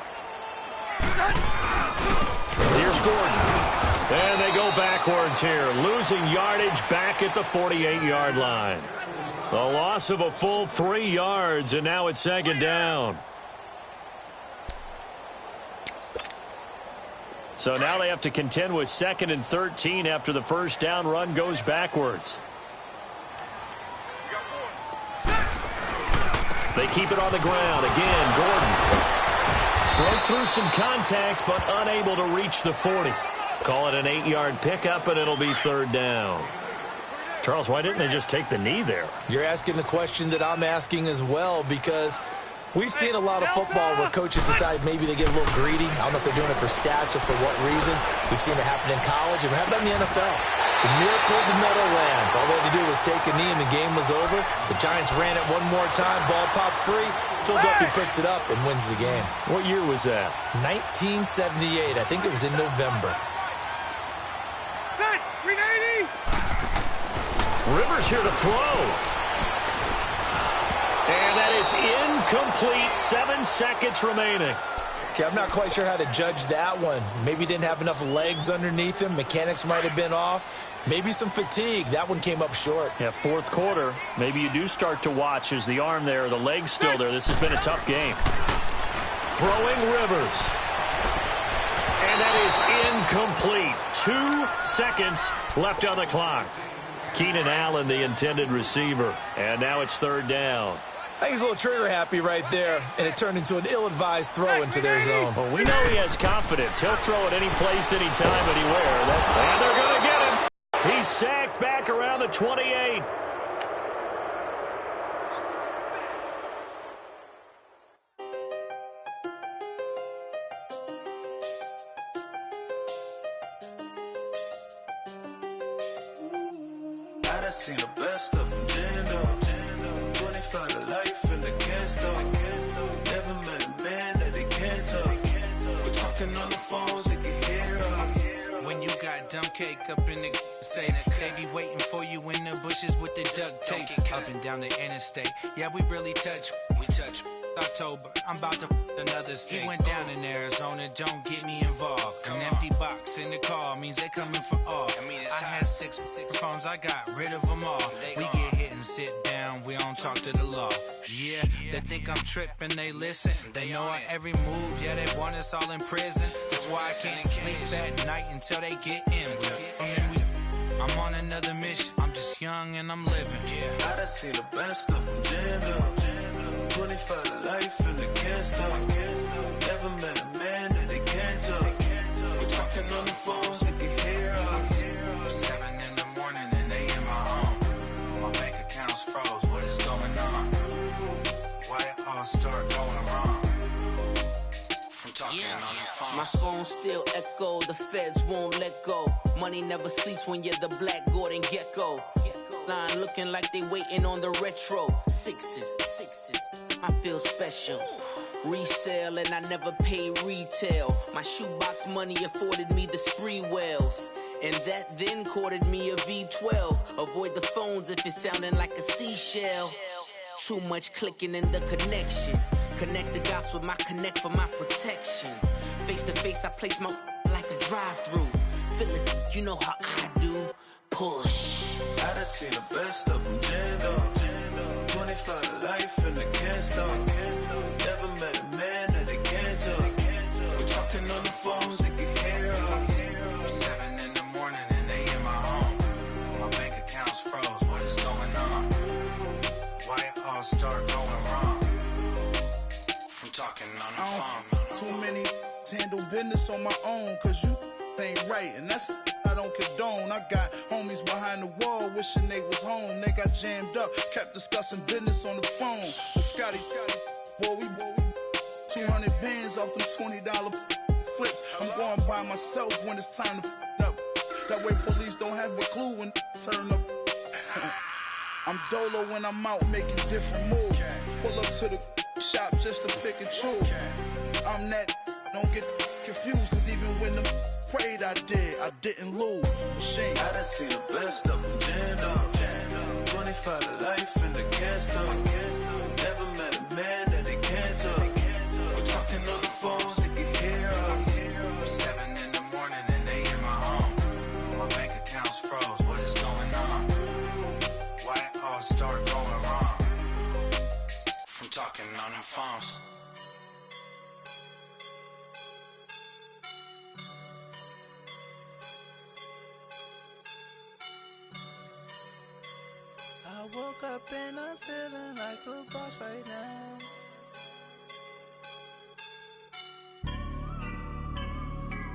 Here's Gordon. And they go backwards here, losing yardage back at the 48-yard line. A loss of a full 3 yards, and now it's second down. So now they have to contend with 2nd and 13 after the first down run goes backwards. They keep it on the ground. Again, Gordon broke through some contact, but unable to reach the 40. Call it an 8-yard pickup, and it'll be third down. Charles, why didn't they just take the knee there? You're asking the question that I'm asking as well, because we've seen a lot of football where coaches decide maybe they get a little greedy. I don't know if they're doing it for stats or for what reason. We've seen it happen in college, and how about in the NFL? The miracle of the Meadowlands. All they had to do was take a knee, and the game was over. The Giants ran it one more time. Ball popped free. Philadelphia picks it up and wins the game. What year was that? 1978. I think it was in November. Set, 380. Rivers here to throw. And that is incomplete. 7 seconds remaining. Okay, I'm not quite sure how to judge that one. Maybe didn't have enough legs underneath him. Mechanics might have been off. Maybe some fatigue. That one came up short. Yeah, fourth quarter. Maybe you do start to watch as the arm there, the leg's still there. This has been a tough game. Throwing Rivers. And that is incomplete. 2 seconds left on the clock. Keenan Allen, the intended receiver. And now it's third down. I think he's a little trigger happy right there, and it turned into an ill-advised throw into their zone. Well, we know he has confidence. He'll throw it any place, anytime, anywhere. And they're going to get him. He's sacked back around the 28. I done seen the best of them, jammed up. 25 to life in the cast up. Never met a man that they can't talk. We're talking on the phones, they can hear us. When you got dumb cake up in the say that they be waiting for you in the bushes with the duct tape up and down the interstate. Yeah, we really touch. We touch. October, I'm about to another state. He went down in Arizona, don't get me involved. An empty box in the car means they coming for all. I had six phones, I got rid of them all. We get hit and sit down, we don't talk to the law. Yeah, they think I'm tripping, they listen. They know our every move, yeah, they want us all in prison. That's why I can't sleep at night until they get in. I'm on another mission, I'm just young and I'm living. I done seen the best of them, jammed up. 25 to life in the cast up. Never met a man that they can't talk. We're talking on the phones, they can hear us. 7 in the morning and they in my home. My bank account's froze, what is going on? Why it all start going wrong? From talking on the phone. My phone still echo, the feds won't let go. Money never sleeps when you're the black Gordon Gecko. Line looking like they waiting on the retro. Sixes, I feel special. Resale and I never pay retail. My shoebox money afforded me the spree wells. And that then courted me a V12. Avoid the phones if it's sounding like a seashell. Too much clicking in the connection. Connect the dots with my connect for my protection. Face to face I place my like a drive-through. Feeling, you know how I do. Push. I done seen the best of them, jammed up. 25 to life in the cast up. Never met a man that they can't talk. We're talking on the phones, they can hear us. 7 in the morning and they in my home. My bank account's froze, what is going on? Why it all start going wrong? From talking on the phone. Too many handle business on my own, cause you ain't right, and that's I don't condone. I got homies behind the wall wishing they was home. They got jammed up, kept discussing business on the phone. But Scotty, boy, we 200 bands off them $20 flips. I'm going by myself when it's time to up. That way police don't have a clue when turn up. I'm dolo when I'm out making different moves. Pull up to the shop just to pick and choose. I'm that, don't get confused, cause even when the prayed I didn't lose. Machine. I done seen the best of them, jammed up. 25 to life in the cast up. Never met a man that they can't talk. We're talking on the phones, they can hear us. 7 in the morning and they in my home. phones. I woke up and I'm feeling like a boss right now.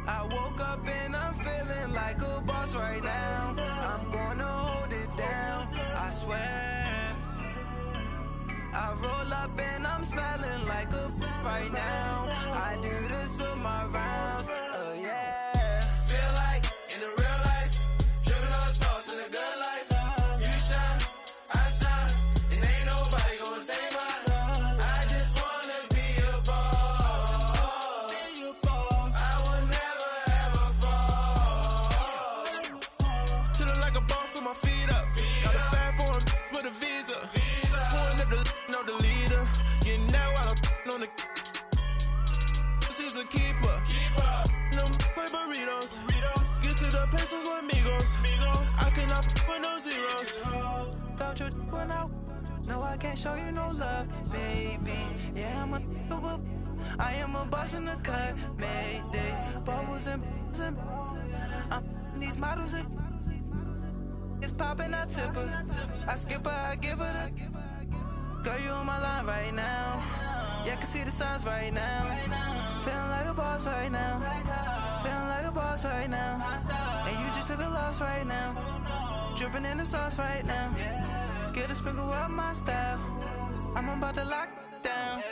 I woke up and I'm feeling like a boss right now. I'm gonna hold it down, I swear. I roll up and I'm smelling like a right now. I do this for my rounds, yeah. Feel like in the real life, dripping on sauce in the good life. You shine, I shine, and ain't nobody gonna take mine. I just wanna be a boss. I will never ever fall. Chillin' like a boss with my feet up. Got a bag for him with a visa. Pulling up the know the leader. Getting out while I'm on the. She's a keeper. No play burritos. Get to the pesos with amigos. I cannot with no zeros. Don't you run out? No, I can't show you no love, baby. Yeah, I am a boss in the cut, Mayday. Bubbles and I'm these models. It's popping, I tip her. I skip her, I give her the. Girl, you on my line right now. Yeah, I can see the signs right now. Feeling like a boss right now. Feeling like a boss right now. And you just took a loss right now. Dripping in the sauce right now. Get a sprinkle up my style. I'm about to lock down.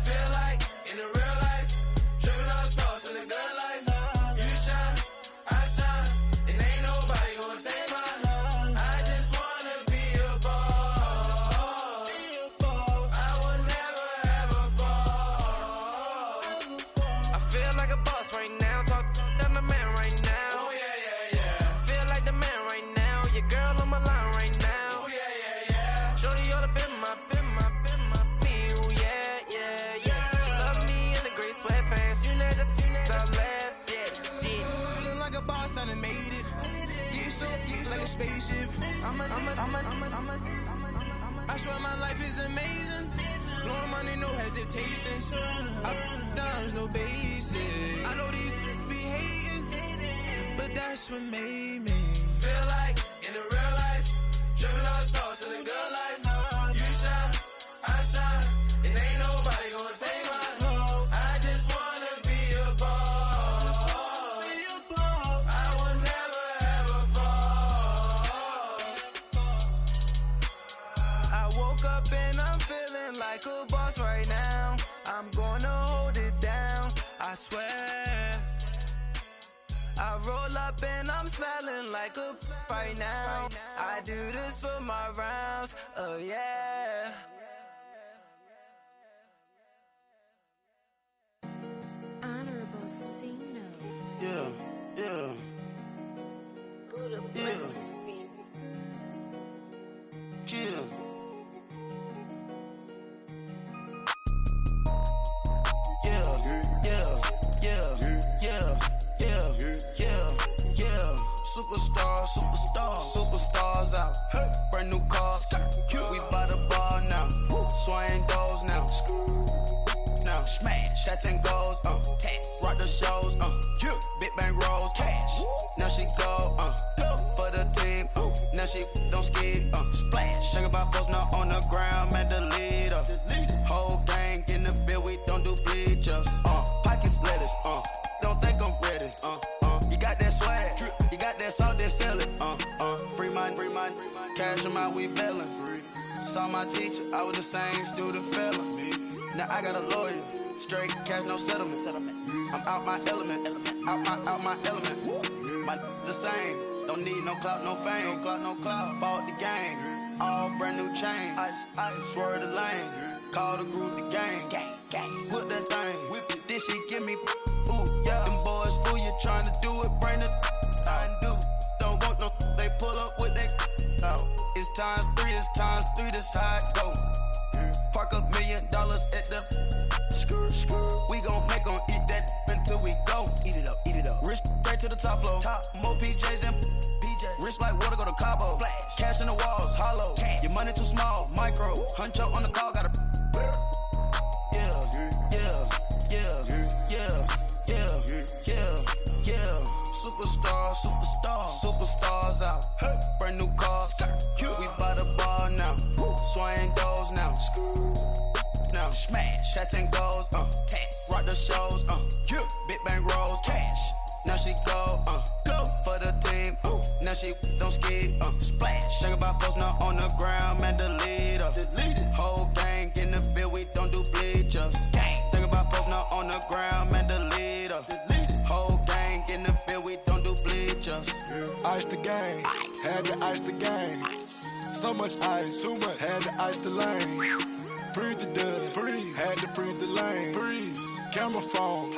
Feel like in the real life, dripping on sauce in the good life. You shine, I shine, and ain't nobody gonna take mine. I just wanna be a boss. I will never ever fall. I feel like a boss right now. Talk down the man right now. Oh yeah. Feel like the man right now. Your girl on my line right now. Oh yeah. Shorty ought to been my me. Ooh, yeah. She love me in the gray sweatpants. You never I left, yeah. Feeling like a boss, I done made it. Get so like a spaceship. I swear my life is amazing. Blowing money, no hesitation. Up, downs, no basic. I know these be hating, but that's what made me. Feel like in the real life, dripping on sauce in the good life. You shine, I shine, and ain't nobody gonna take mine. I just wanna be a boss. I will never ever fall. I woke up and I'm feeling like a boss right now. I'm gonna hold it down, I swear. I roll up and I'm smelling like a right now. I do this for my rounds, yeah. Honorable C notes. Yeah. Buddha blesses me. Chill. Superstars out. Brand new cars. We by the bar now. Swaying doors now. Now smash. Shots and goals. Rock the shows. Big bang rolls. Cash. Now she go. For the team. Now she don't ski. Splash. Think about posting up on the ground. Man, the leader. Whole gang in the field. We don't do bleachers. Pockets lettuce. Don't think I'm ready. You got that swag. You got that salt, that sell it. Free mind. Cash them out, we bailin'. Saw my teacher, I was the same student fella. Now I got a lawyer. Straight cash, no settlement. I'm out my element. Out my element. My the same. Don't need no clout, no fame. No clout. Bought the game. All brand new chain. Ice. Swerve the lane. Call the group the gang. Put that thing. Whip it. This shit give me. Ooh, yeah. Them boys fool you trying to do it. Bring it. Don't want no. They pull up with that. It's times 3. This how it go. Park $1 million at the. We gon' make 'em eat that until we go. Eat it up. Rich straight to the top floor. More PJs and rich like water go to Cabo. Flash. Cash in the walls, hollow. Your money too small, micro. Huncho on the call, got a. shots and goals, tax. Rock the shows, yeah. Big bang rolls, cash. Now she go for the team, now she don't ski, splash. Think about posting her on the ground, man, delete her. Whole gang in the field, we don't do bleachers. Think about posting her on the ground, man, delete her. Whole gang in the field, we don't do bleachers. Ice the game, had to ice the game. So much ice, too much, had to ice the lane. Freeze the dub, freeze, had to freeze the lane. Freeze, camera phone,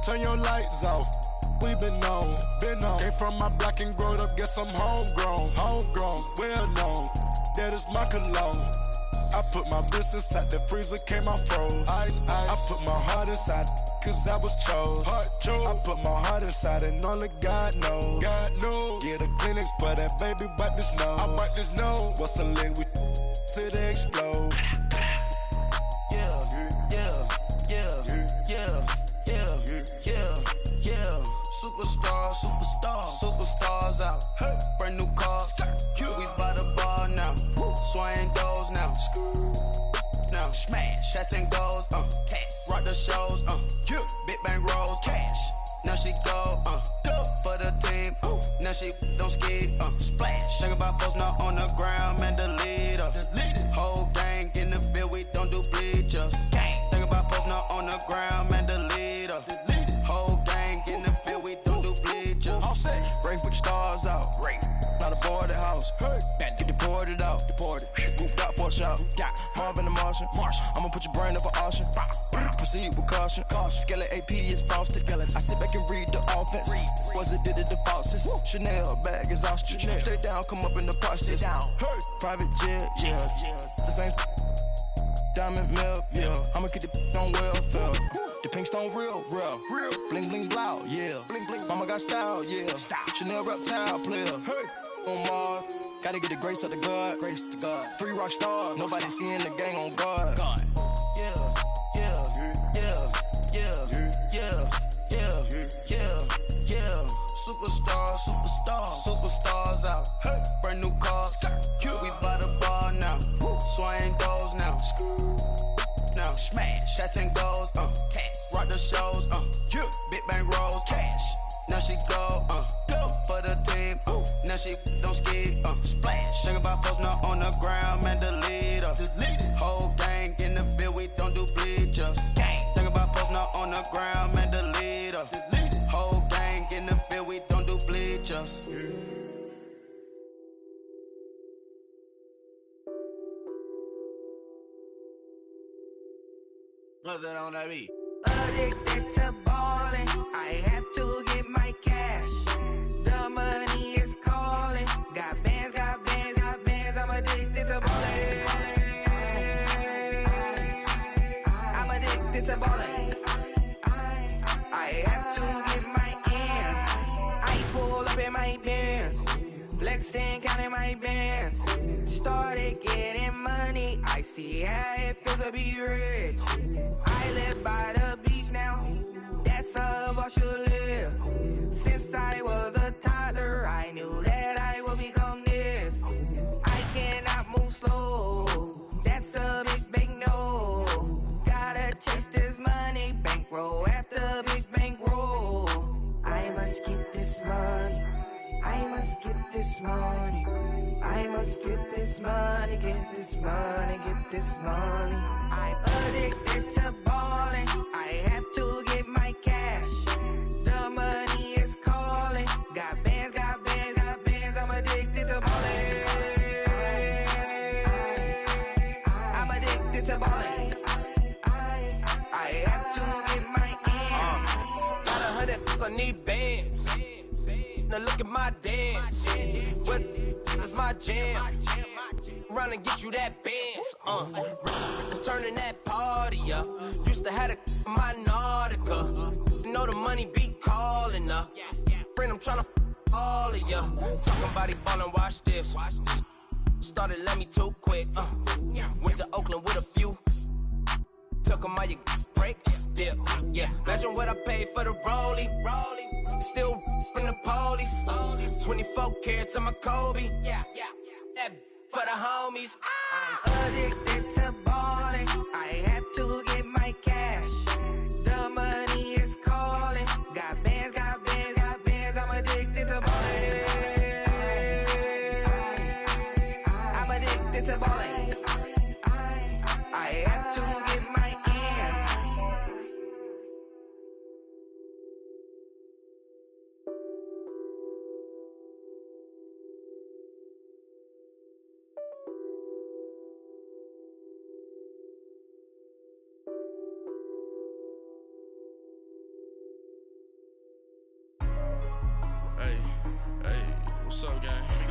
turn your lights off. We been on. Came from my block and growed up, guess I'm homegrown, well known. That is my cologne. I put my wrist inside the freezer, came out froze. Ice. I put my heart inside, cause I was chose. I put my heart inside and only God knows. Yeah, the clinics, but that baby bite this nose. I bite this nose. What's a leg with till they explode? Superstars out. Brand new cars. We by the bar now. Swaying doors now. Now smash. Shots and goals. Tax. Rock the shows. Big bang rolls. Cash. Now she go. For the team. Now she don't ski. Splash. Think about posting her on the ground, man, delete her. Whole gang in the field, we don't do bleachers. Think about posting her on the ground, man, delete her. Whole gang in the field, we don't do bleachers. All set. Rain put the stars out. Rain. Not a board the house. Get deported out. Moved out for a shot. Marvin the Martian. I'ma put your brain up for auction. Proceed with caution. Skeleton AP is frosted. I sit back and read the offense. Was it did it the falsest? Chanel bag is ostrich. Stay down, come up in the process. Private jet, yeah. The same diamond milk, yeah. I'ma get the on welfare. The pink stone real. Bling bling blow, yeah. Mama got style, yeah. Chanel reptile player. On Mars, gotta get the grace of the God. 3 rock stars, nobody seeing the gang on guard. Superstars out. Brand new cars. We by the bar now. Swaying doors now. Now smash. Shots and goals. Tax. Rock the shows. Big bang rolls. Cash. Now she go. For the team. Now she don't ski. Splash. Think about posting her on the ground, man, delete her. Whole gang in the field, we don't do bleachers. Think about posting her on the ground, man, delete her. Whole gang in the field, we don't do bleachers. Nothing on that beat. Addicted to ballin', I have to get my cash. The money is calling. Got bands, I'm addicted to ballin'. I'm addicted to ballin'. I have to get my ends. I pull up in my Benz, flexing, counting my bands. Started getting money, I see how it feels to be rich. I live by the beach now, that's how I should live. Since I was a toddler, I knew that I would become this. I cannot move slow, that's a big no. Gotta chase this money, bankroll after big bankroll. I must get this money, I must get this money. I must get this money, get this money, get this money. I'm addicted to ballin', I have to get my cash. The money is calling. Got bands, I'm addicted to ballin'. I'm addicted to ballin'. I have to get my ends. Got 100, I need bands. Now look at my dance. What is my jam? Run and get you that bands. Turning that party up. Used to have a my Nautica. You know the money be calling up. Friend, I'm tryna all of ya. Talking about it ballin', watch this. Started let me too quick. Went to Oakland with a few. Took 'em all you break. Dip. Yeah. Imagine what I paid for the rollie. Still from the police. 24 carats on my Kobe. Yeah. That for the homies. I'm addicted to ballin',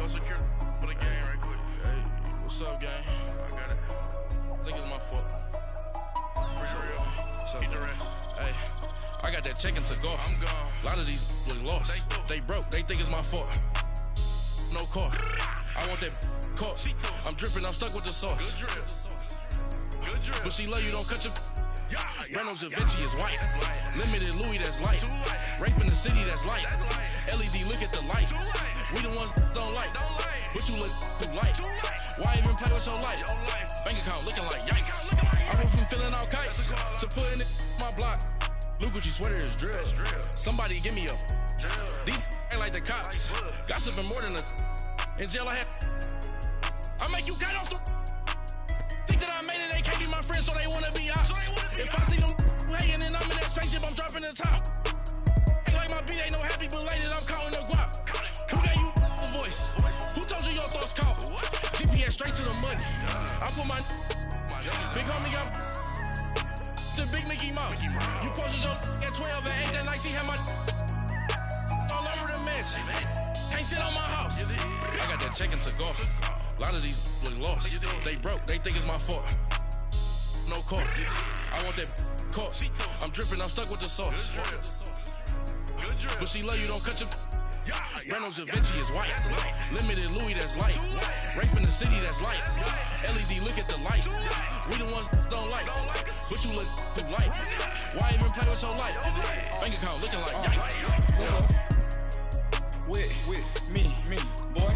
go secure for the game right quick. Hey, what's up, gang? I got it. I think it's my fault. What's up? Keep the rest. Hey, I got that check-in to go. I'm gone. A lot of these look lost. They broke. They think it's my fault. No car. I want that car. I'm dripping. I'm stuck with the sauce. Good drip. Good drip. But she love you. Don't cut your. Reynolds Da Vinci is white. Limited Louis, that's light. Rape in the city, that's light. LED, look at the light. We the ones don't like. But you look too light. Why even play with your life? Bank account looking like yikes. I went from filling out kites to putting it in my block. Blue Gucci sweater is drill. Somebody give me a. These ain't like the cops. Gossiping more than a. In jail I had. I make you cut off the. Think that I made it, they can't be my friends, so they wanna be ops. If I see them hanging and I'm in that spaceship, I'm dropping the top. Ain't like my beat ain't no happy belated, I'm counting the guap. Who gave you a voice? Who told you your thoughts count? GPS straight to the money. I put my big homie got the big Mickey Mouse. You posted your at 12 and 8 that night, she had my all over the mansion. Can't sit on my house. I got that check-in to go. A lot of these look lost. They broke. They think it's my fault. No car. I want that car. I'm dripping. I'm stuck with the sauce. But she love you. Don't cut your. Reynolds Da Vinci is white. Limited Louis, that's light. Rape in the city, that's light. LED, look at the light. We the ones don't like. But you look too light. Why even play with your life? Bank account looking like yikes. With me, boy.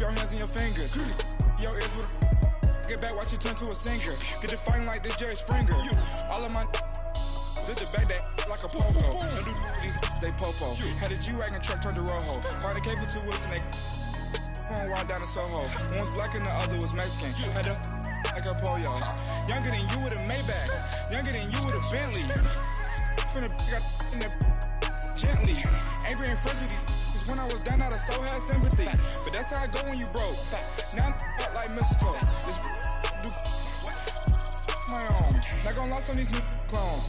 Your hands and your fingers. Your ears with get back, watch you turn to a singer. Get you fighting like this Jerry Springer. All of my zit the back that like a pogo. Don't do these they popo. Had a G-Wagon truck turned to Rojo. Find a cable 2 wheels and they going wild down in Soho. One was black and the other was Mexican. Had a like a pollo. Younger than you with a Maybach. Younger than you with a Bentley. Finna got in there gently. Ain't being friends with these. When I was down, I so had sympathy. But that's how I go when you broke. Now I'm like mistletoe. This do my own. Not gonna lie on these new clones.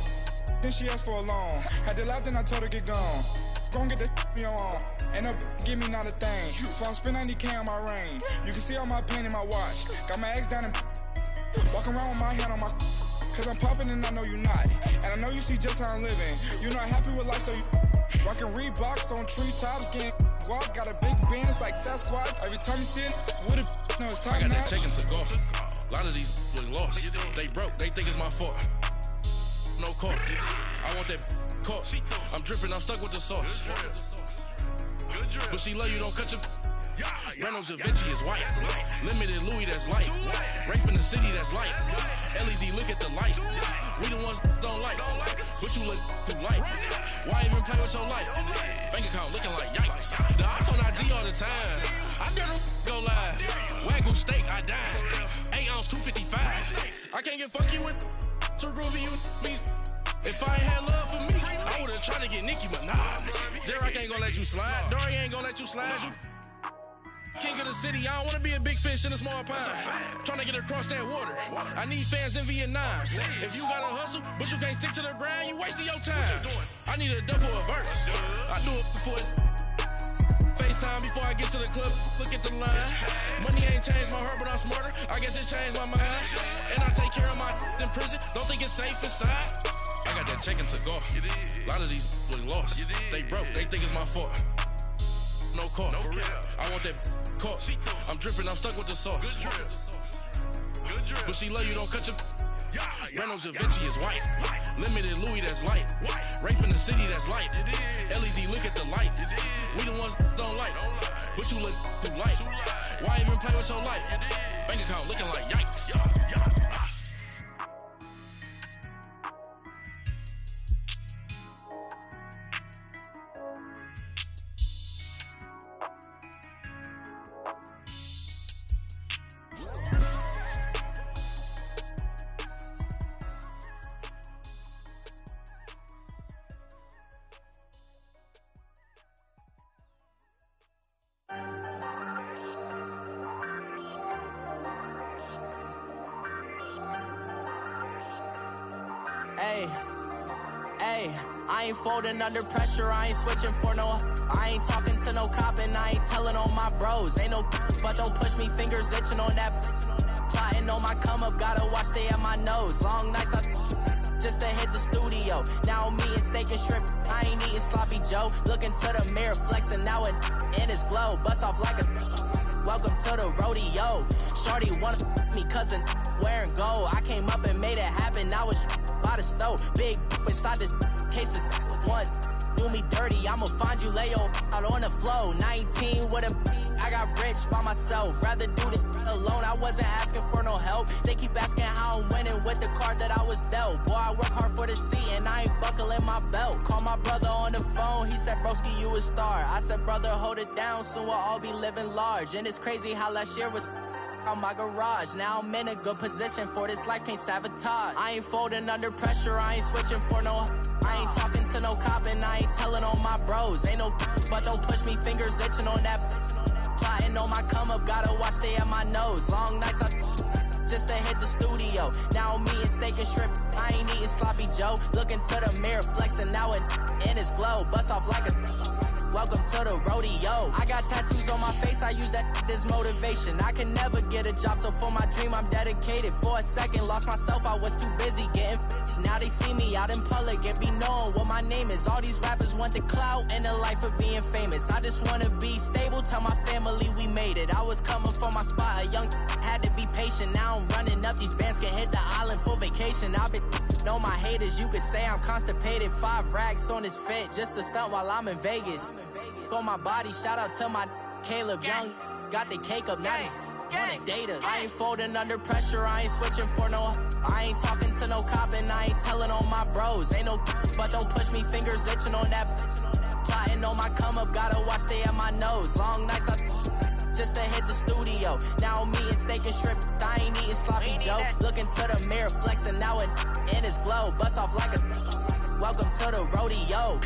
Then she asked for a loan. Had to laugh, then I told her get gone. Gon' get that me on. Ain't no give me not a thing. So I spend 90K on my range. You can see all my pain in my watch. Got my ex down and walking around with my hand on my. Cause I'm popping and I know you not. And I know you see just how I'm living. You're not happy with life, so you. Rockin' Reeboks on treetops, getting walk, got a big bands like Sasquatch. Every time you see it, with a no, it's time. I got that check-in to go. A lot of these look lost. They broke, they think it's my fault. No car. I want that car. I'm dripping, I'm stuck with the sauce. But she love you, don't cut your. Reynolds Da Vinci is white. Limited Louis, that's light. Rape in the city, that's light. LED, look at the light. We the ones don't like. But you look too light. Why even play with your life? Bank account looking like yikes. The ops on IG all the time. I dare them go live. Wagyu steak, I dine. 8 ounce, 255. I can't get funky with to groovy you me. If I ain't had love for me, I would've tried to get Nicki Minaj. J-Rock ain't gonna let you slide. Dory ain't gonna let you slide. King of the city, I don't wanna be a big fish in a small pond. Trying to get across that water. I need fans in Vietnam. If you gotta hustle, but you can't stick to the grind, you wasting your time. I need a double a verse. I do it before FaceTime before I get to the club. Look at the line. Money ain't changed my heart, but I'm smarter. I guess it changed my mind. And I take care of my in prison. Don't think it's safe inside. I got that check-in to go. A lot of these look lost. They broke. They think it's my fault. No car. For real. I want that car. I'm dripping. I'm stuck with the sauce. But she love you. Don't cut your. Reynolds Da Vinci is white. Limited Louis, that's light. Rape in the city, that's light. LED, look at the light. We the ones don't like. But you look too light. Why even play with your life? Bank account looking like yikes. Ayy, I ain't folding under pressure, I ain't switching for no. I ain't talking to no cop and I ain't telling on my bros. Ain't no but don't push me, fingers itching on that. Plotting on my come up, gotta watch stay at my nose. Long nights just to hit the studio. Now I'm eating steak and shrimp, I ain't eating sloppy Joe. Looking to the mirror, flexing now it in his glow. Bust off like a welcome to the rodeo. Shorty wanna me cousin wearing gold. I came up and made it happen, now it's by the stove. Big inside this cases once. Do me dirty, I'ma find you, lay your out on the floor. 19 with him, I got rich by myself. Rather do this alone, I wasn't asking for no help. They keep asking how I'm winning with the card that I was dealt. Boy, I work hard for the seat and I ain't buckling my belt. Call my brother on the phone, he said, broski, you a star. I said, brother, hold it down, soon we'll all be living large. And it's crazy how last year was on my garage. Now I'm in a good position for this life, can't sabotage. I ain't folding under pressure, I ain't switching for no. I ain't talking to no cop and I ain't telling on my bros. Ain't no but don't push me, fingers itching on that. Plotting on my come up, gotta watch stay at my nose. Long nights just to hit the studio. Now I'm eating steak and shrimp, I ain't eating sloppy Joe. Looking to the mirror, flexing now it in his glow. Bust off like a welcome to the rodeo. I got tattoos on my face, I use that as motivation. I can never get a job, so for my dream I'm dedicated. For a second, lost myself, I was too busy getting busy. Now they see me out in public and be knowing what my name is. All these rappers want the clout and the life of being famous. I just wanna be stable, tell my family we made it. I was coming from my spot, a young had to be patient. Now I'm running up, these bands can hit the island for vacation. I've been know my haters, you could say I'm constipated. 5 racks on his fit, just to stunt while I'm in Vegas. On my body, shout out to my Caleb Young. Got the cake up, now these wanna date us. I ain't folding under pressure, I ain't switching for no. I ain't talking to no cop and I ain't telling on my bros. Ain't no but don't push me, fingers itching on that. Plotting on my come up, gotta watch stay at my nose. Long nights just to hit the studio. Now I'm eating steak and shrimp, I ain't eating sloppy Joe. Looking to the mirror, flexing now it in his glow. Bust off like a welcome to the rodeo.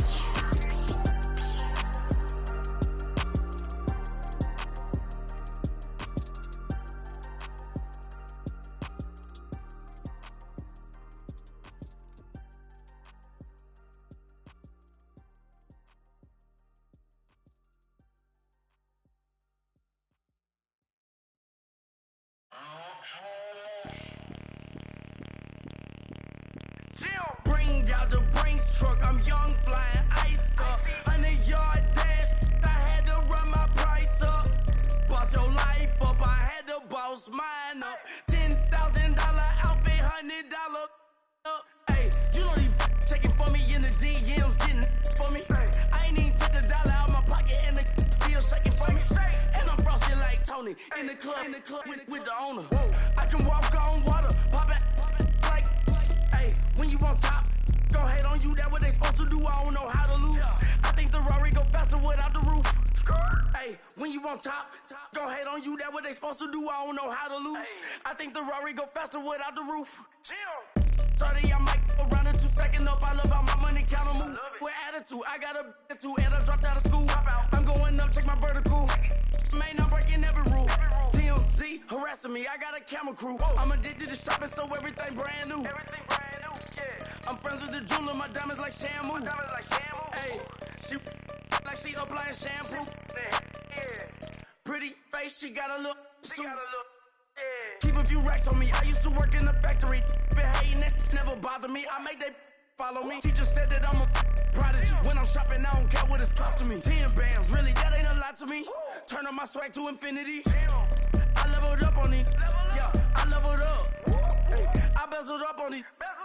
Bring out the Brinks truck, I'm young, flying ice up. 100-yard dash, I had to run my price up. Boss your life up, I had to boss mine up. $10,000 outfit, $100 up. Hey, you know these checking for me in the DMs, getting for me. I ain't even took a dollar out my pocket and the still shaking for me. And I'm frosty like Tony in the club with the owner. I can walk on water, pop it like, hey, when you on top. Gon' hate on you, that what they supposed to do, I don't know how to lose. I think the Rari go faster without the roof. Hey, when you on top, gon' hate on you, that what they supposed to do, I don't know how to lose. I think the Rari go faster without the roof. 30, I might go round and 2 stacking up, I love how my money counter move. With attitude, I got a attitude, and I dropped out of school. I'm going up, check my vertical. Man, I'm breaking every rule. TMZ harassing me, I got a camera crew. I'm addicted to shopping, so everything brand new. I'm friends with the jeweler, my diamonds like Shamu. Hey, she like she applying shampoo. Pretty face, she got a look. Keep a few racks on me. I used to work in the factory. Been hating it, never bother me. I make they follow me. Teacher said that I'm a prodigy. When I'm shopping, I don't care what it's costing me. 10 bands, really, that ain't a lot to me. Turn up my swag to infinity. I leveled up on these. Yeah, I leveled up. I bezeled up on these.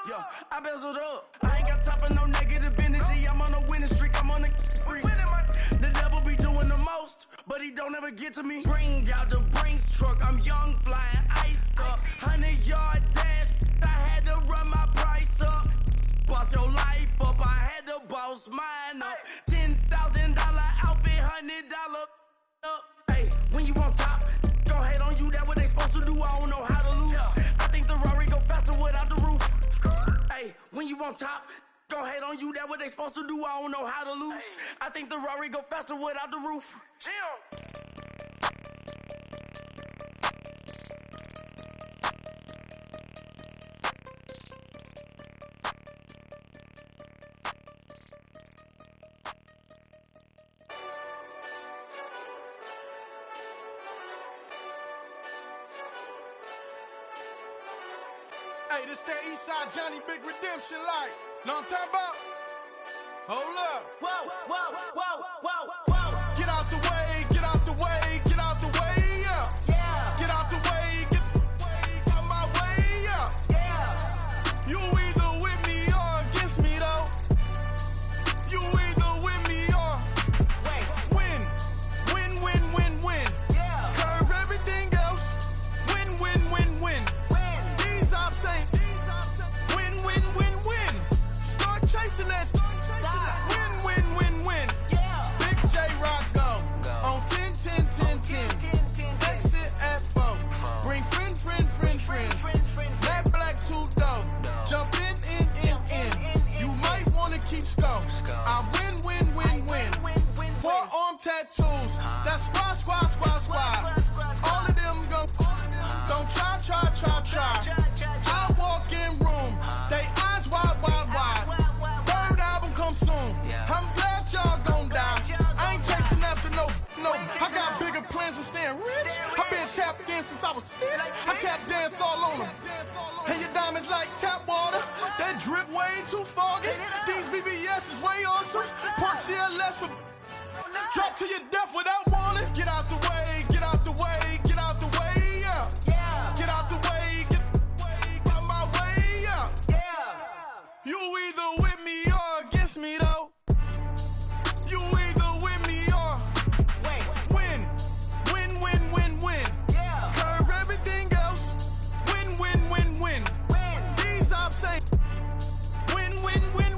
Yeah, I bezeled up. I ain't got time for no negative energy. I'm on a winning streak. I'm on a spree. The devil be doing the most, but he don't ever get to me. Bring out the Brinks truck. I'm young, flying ice up. 100-yard dash. I had to run my price up. Boss your life up. I had to boss mine up. $10,000 outfit, $100 up. Hey, when you on top, gon' hate on you. That what they supposed to do. I don't know how to lose. I think the Rari go faster without the roof. Hey, when you on top, gon' hate on you. That what they supposed to do. I don't know how to lose. I think the Rari go faster without the roof. Hey, this that Eastside Johnny Big Redemption like. Know what I'm talking about? Hold up. Whoa, whoa, whoa, whoa, whoa. Get out the way, get out the way, get out the way, yeah. Yeah. Get out the way, get out my way, yeah. Yeah. You either with me or against me, though. You either with me or win. Win, win, win, win. Yeah. Curve everything else. Win, win, win, win. These ops ain't. Win, win, win, win. Start chasing that. Win, win, win, win. Yeah. Big J Rock go. On 10, 10, 10, 10. Exit at 4. Bring friends. Black, 2 dough. Jump in. You might wanna keep score. I win. Forearm tattoos. That's squad. All of them go. Don't try. I walk in room. They eyes wide. Third album come soon. I'm glad y'all gon' die. I ain't chasing after no. I got bigger plans than staying rich. I been tapped in since I was 6. I tap dance all on them. And your diamonds like tap water. That drip way too foggy. These VVS is way awesome. Park CLS for drop to your death without warning. Get out the way, get out the way, get out the way, yeah. Yeah. Get out the way, get out my way, yeah. Yeah. You either with me or against me, though. You either with me or win. Win. Yeah. Curve everything else. Win. These ops ain't.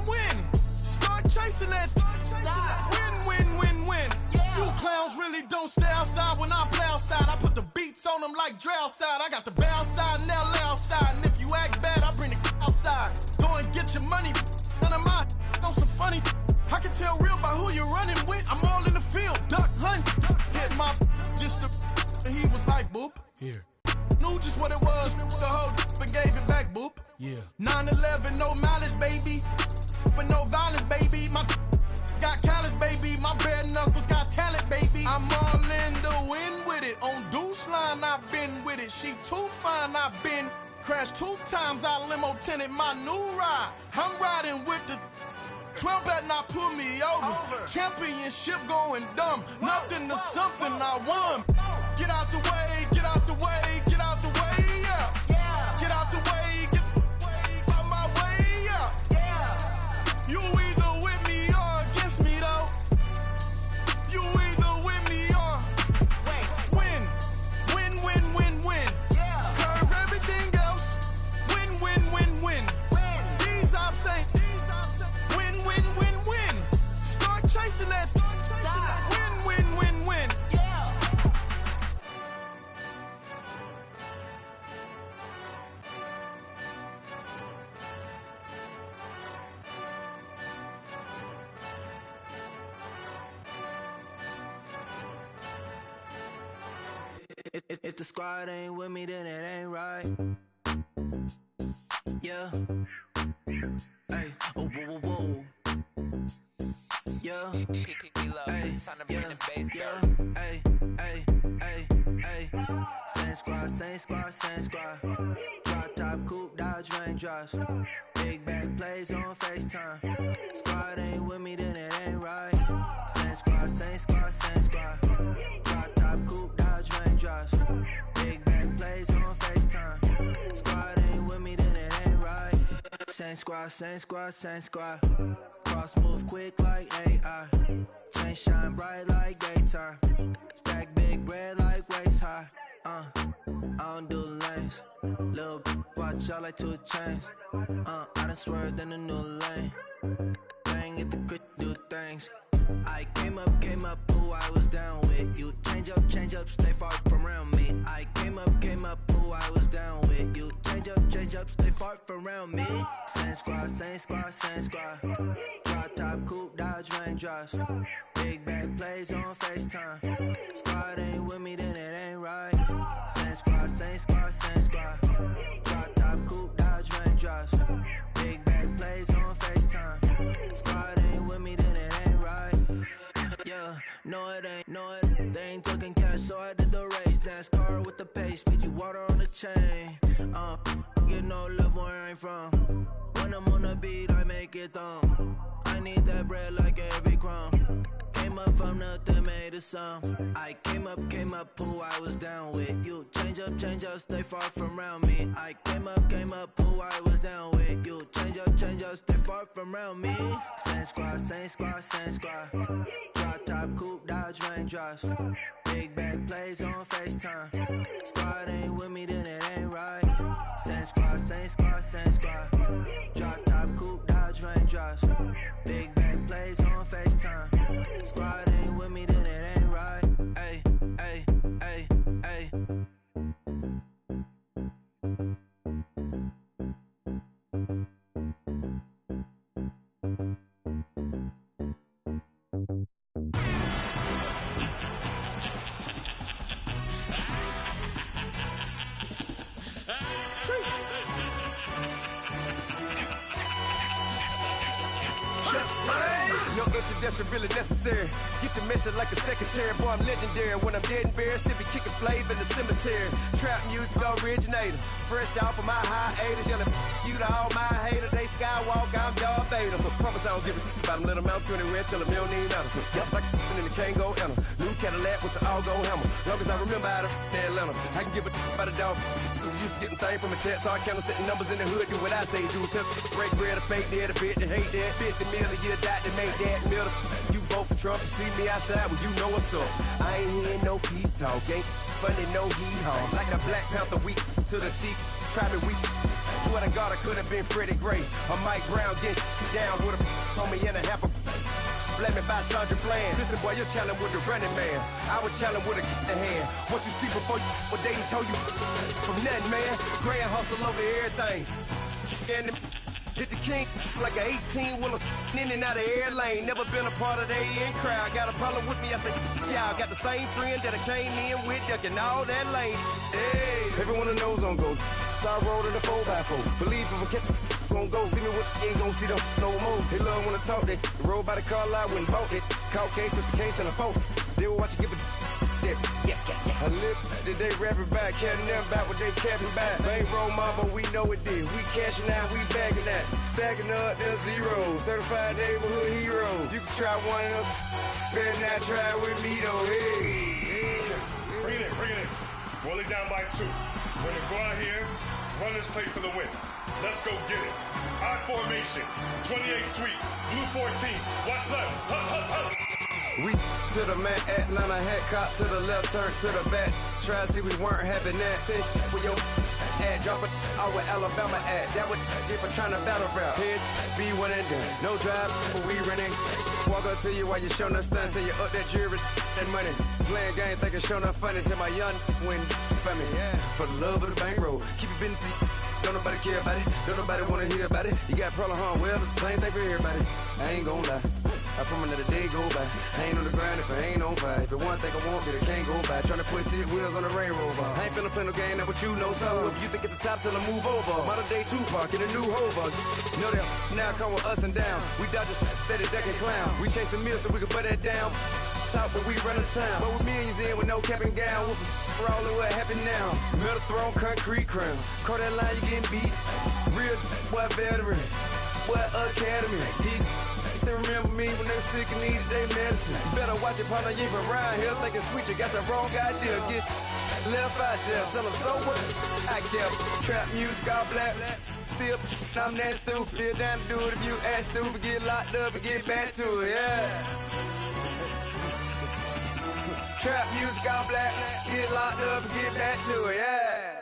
Win. Start chasing that. Win. Yeah. You clowns really don't stay outside when I play outside. I put the beats on them like Dre outside. I got the bounce side and LA outside. And if you act bad, I bring the outside. Go and get your money. None of my on some funny. I can tell real by who you're running with. I'm all in the field. Duck hunt. Hit my just the. And he was like, boop. Here. Knew just what it was. The whole and gave it back, boop. Yeah. 9/11, no mileage, baby. But no violence, baby. My got callous, baby. My bare knuckles got talent, baby. I'm all in the wind with it. On Deuce line, I've been with it. She too fine, I've been crashed 2 times. I limo tinted my new ride. I'm riding with the 12 better not pull me over. Championship going dumb. Nothing to something I won. Get out the way, get out the way, get out the way, yeah. Yeah. Get out the way, get out my way, yeah. Yeah. You either with me or against me, though. You either with me or win. Yeah. Curve everything else. Win. These ops ain't. Win. Start chasing that. Win. Yeah. If the squad ain't with me, then it ain't right. Yeah. Hey, oh, whoa. Yeah. Hey, hey. Same squad. Drop top, coupe, Dodge raindrops. Big back plays on FaceTime. Squad ain't with me, then it ain't right. Same squad. Drop top, coupe, Dodge raindrops. Big back plays on FaceTime. Squad ain't with me, then it ain't right. Same squad. Cross move quick like AI. Chain shine bright like daytime. Stack big bread like waist high. I don't do lanes. Little watch out like 2 chains. I done swerved in a new lane. Bang at the crit, do things. I came up, who I was down with. You change up, stay far from around me. I came up, who I was down with. You change up, stay far from around me. Same squad. Drop top, coupe, Dodge raindrops. Big back plays on FaceTime. Squad ain't with me, then it ain't right. Same squad. Drop top, coupe, Dodge raindrops. Big back plays on FaceTime. Squad ain't with me, then it ain't right. Yeah, no it ain't. They ain't talking cash, so I did the race. NASCAR with the pace, feed you water on the chain. Get no love where from. When I'm on the beat, I make it thumb. I need that bread like every crumb. Came up from nothing, made a sum. I came up, who I was down with. You change up, stay far from around me. I came up, who I was down with. You change up, stay far from around me. Same squad, same squad, same squad. Drop top, coupe, dodge, raindrops. Big bag plays on FaceTime. Squad ain't with me, then it ain't right. Same squad, same squad, same squad. Drop top, coupe, dodge, raindrops. Big bag plays on FaceTime. Squad ain't with me, then it ain't right. Ay, ay, ay, ay. No introduction really necessary. Get the message like a secretary. Boy, I'm legendary. When I'm dead and buried, still be kicking flavor in the cemetery. Trap music originator. Fresh off of my hiatus. Yelling you to all my haters. They skywalk, I'm Darth Vader. Promise I don't give a about them. Let them out 21 till them don't need matter. Yup, like in the Kango enter. New Cadillac with an all-go hammer. Long as I remember how to Atlanta. I can give a about a dog. Used to getting things from a text, so I count setting numbers in the hood. Do what I say, do. Tell break bread, a fake dead, a bit to hate that. 50 million, you die to make that middle. You vote for Trump, you see me outside, well, you know what's up. I ain't hearing no peace talk, ain't funny, no hee-haw. Like the Black Panther weak to the teeth, try me weak. Swear to God, I could have been Freddie Gray. Or Mike Brown getting down with a homie and a half a. Blame me by Sandra Bland. Listen, boy, you're challenging with the running man. I was challenging with a hand. What you see before you, what they told you from nothing, man. Grand hustle over everything. And hit the king like an 18-wheeler in and out of air lane. Never been a part of the in crowd. Got a problem with me, I said, y'all got the same friend that I came in with, ducking all that lane. Hey, everyone that knows on go. I rolled in a 4x4. Believe if I kept gon' go see me with ain't gon' see them no more. They love when I talk, they roll by the car lot when bought it. Call case at the case and a phone. They will watch you give a that. I live today rapping back, carrying them back what they capping back. Bankroll mama, we know it did. We cashing out, we bagging that. Stacking up, there's zero. Certified neighborhood hero. You can try one of them. Better not try with me though. Hey. Bring it in. Roll it down by 2. We're gonna go out here, run this play for the win. Let's go get it. I formation, 28 sweeps, blue 14. Watch left. Hup. We to the man, Atlanta head cop to the left, turn to the back. Try to see we weren't having that. Sit with your ad, drop it out with Alabama ad. That would get for trying to battle rap. Head, be one and done. No drive, but we running. Walk up to you while you showing us stun till you up that jewelry and money. Playing game, thinking showing up funny till my young win for me. Yeah. For the love of the bankroll, keep it been to you. Don't nobody care about it. Don't nobody wanna hear about it. You got a problem, huh? Well, it's the same thing for everybody. I ain't gon' lie. I promise that a day go by. I ain't on the grind if I ain't on fire. If it one thing I want, then it can't go by. Tryna put 6 wheels on the Range Rover. I ain't finna play no game, that what you know. So if you think it's the top, tell them move over. Modern day Tupac in a new Hover. Know that now come with us and down. We dodge a steady decking clown. We chasing meals so we can put that down. Top, but we run the town. But with millions in with no cap and gown. We're all in what happened now. Metal throne, concrete crown. Call that line, you getting beat. Real boy veteran. Boy academy. Still remember me when they sick and needed their medicine. Better watch it, partner, you ain't from around here thinking sweet, you got the wrong idea. Get left out there, tell them so what? I kept trap music all black. Still, I'm that stupid. Still down to do it if you act stupid. Get locked up and get back to it, yeah. Trap music all black. Get locked up and get back to it, yeah.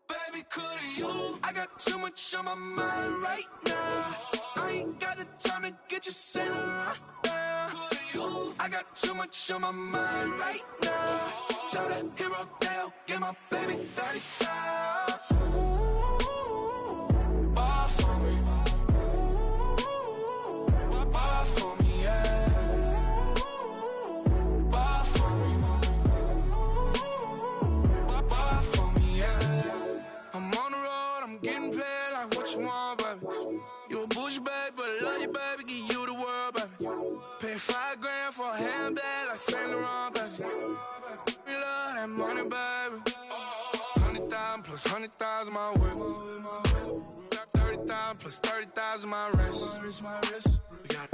Baby, could you? I got too much on my mind right now. I ain't got the time to get you sailing right now. Could you? I got too much on my mind right now. Tell that hero down, get my baby 30 Bar for me. Bar for me, yeah. Bar for me. Bar for me, yeah. I'm on the road. you want, baby. You a bougie, baby, but I love you, baby. Give you the world, baby. Pay $5 grand for a handbag like Saint Laurent, baby. We love that money, baby. 100,000 plus 100,000 my whip. 30,000 plus 30,000 my wrist. We got